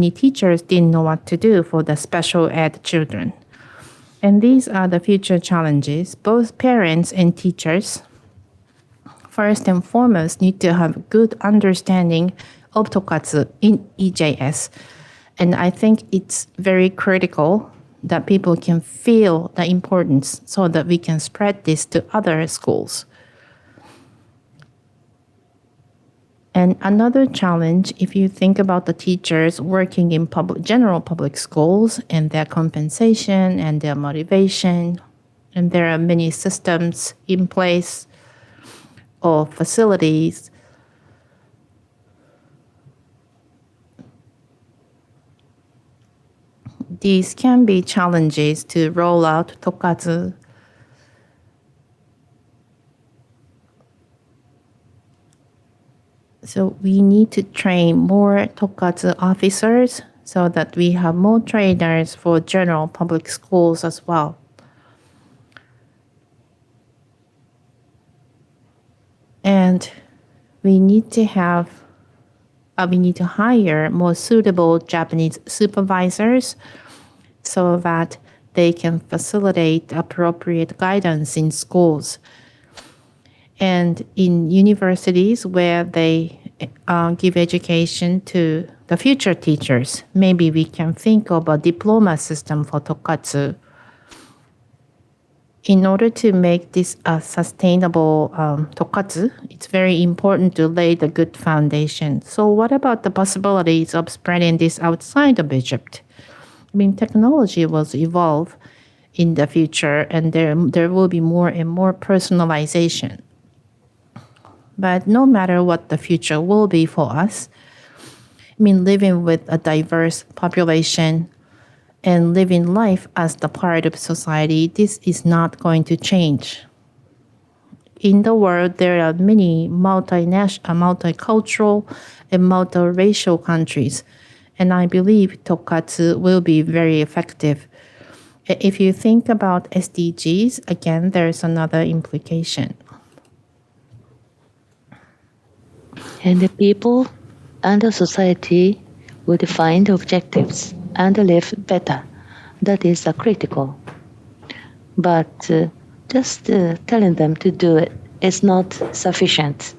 teachers didn't know what to do for the special ed children. And these are the future challenges. Both parents and teachers, first and foremost, need to have good understanding of Tokkatsu in EJS. And I think it's very critical that people can feel the importance so that we can spread this to other schools. And another challenge, if you think about the teachers working in general public schools and their compensation and their motivation, and there are many systems in place or facilities these can be challenges to roll out Tokkatsu. So we need to train more Tokkatsu officers so that we have more trainers for general public schools as well. And we need to hire more suitable Japanese supervisors so that they can facilitate appropriate guidance in schools. And in universities where they give education to the future teachers, maybe we can think of a diploma system for Tokkatsu. In order to make this a sustainable Tokkatsu, it's very important to lay the good foundation. So what about the possibilities of spreading this outside of Egypt? I mean, technology will evolve in the future, and there will be more and more personalization. But no matter what the future will be for us, I mean, living with a diverse population and living life as the part of society, this is not going to change. In the world, there are many multicultural and multiracial countries, and I believe Tokkatsu will be very effective. If you think about SDGs, again, there's another implication. And the people and the society would find objectives and live better. That is critical. But just telling them to do it is not sufficient.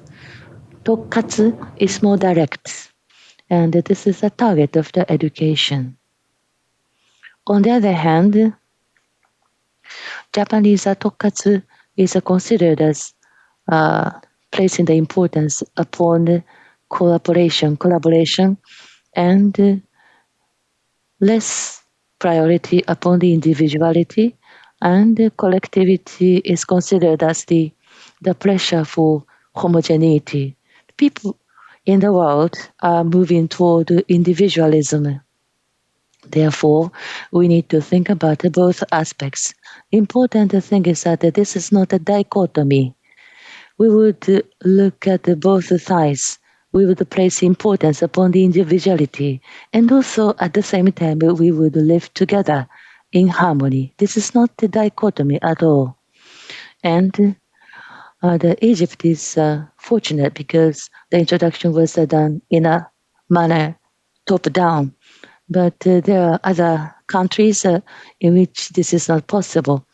Tokkatsu is more direct, and this is a target of the education. On the other hand, Japanese Tokkatsu is considered as placing the importance upon collaboration, and less priority upon the individuality, and collectivity is considered as the pressure for homogeneity. People in the world are moving toward individualism. Therefore, we need to think about both aspects. Important thing is that this is not a dichotomy. We would look at both sides. We would place importance upon the individuality, and also at the same time we would live together in harmony. This is not a dichotomy at all. And Egypt is fortunate because the introduction was done in a manner top-down. But there are other countries in which this is not possible.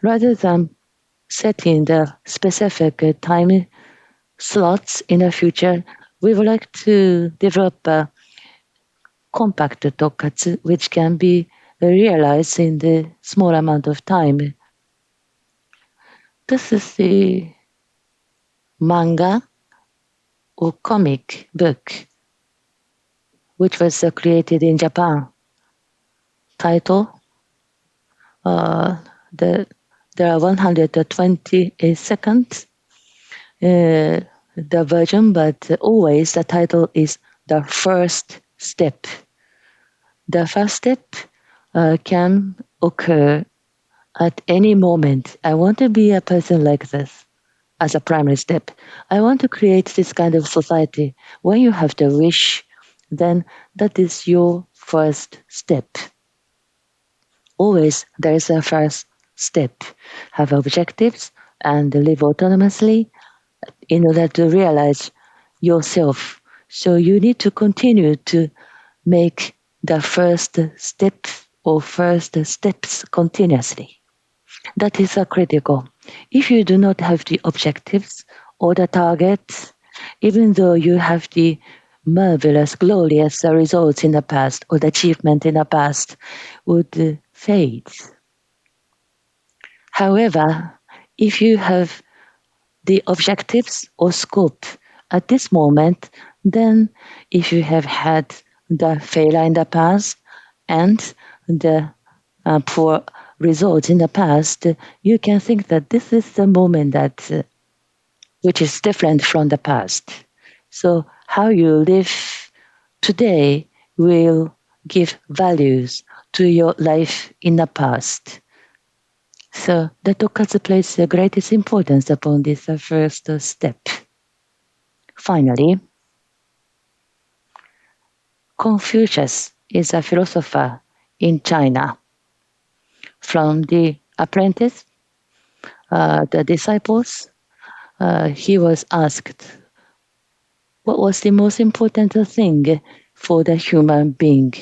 Rather than setting the specific time slots in the future, we would like to develop a compact Tokkatsu which can be realized in the small amount of time. This is the manga or comic book which was created in Japan. Title, there are 120 seconds the version, but always the title is The First Step. The first step can occur at any moment. I want to be a person like this as a primary step. I want to create this kind of society. When you have the wish, then that is your first step. Always there is a first step. Have objectives and live autonomously in order to realize yourself. So you need to continue to make the first step or first steps continuously. That is critical. If you do not have the objectives or the targets, even though you have the marvelous, glorious results in the past or the achievement in the past, would fade. However, if you have the objectives or scope at this moment, then if you have had the failure in the past and the poor results in the past, you can think that this is the moment that which is different from the past. So how you live today will give values to your life in the past. So the Tokkatsu places the greatest importance upon this first step. Finally, Confucius is a philosopher in China. From the apprentice, the disciples, he was asked, what was the most important thing for the human being?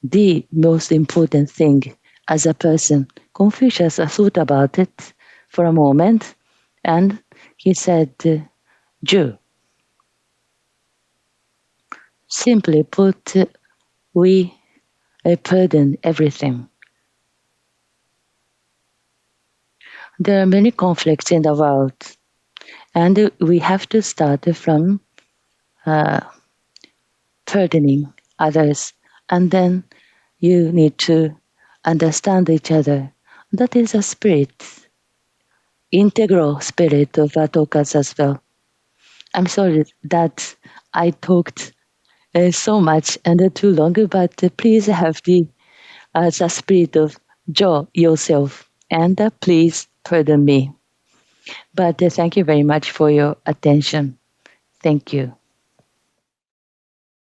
The most important thing as a person. Confucius thought about it for a moment and he said, Jew. Simply put, we pardon everything. There are many conflicts in the world, and we have to start from pardoning others, and then you need to understand each other. That is a spirit, integral spirit of Tokkatsu as well. I'm sorry that I talked so much and too long, but please have the spirit of joy yourself, and please pardon me. But thank you very much for your attention. Thank you.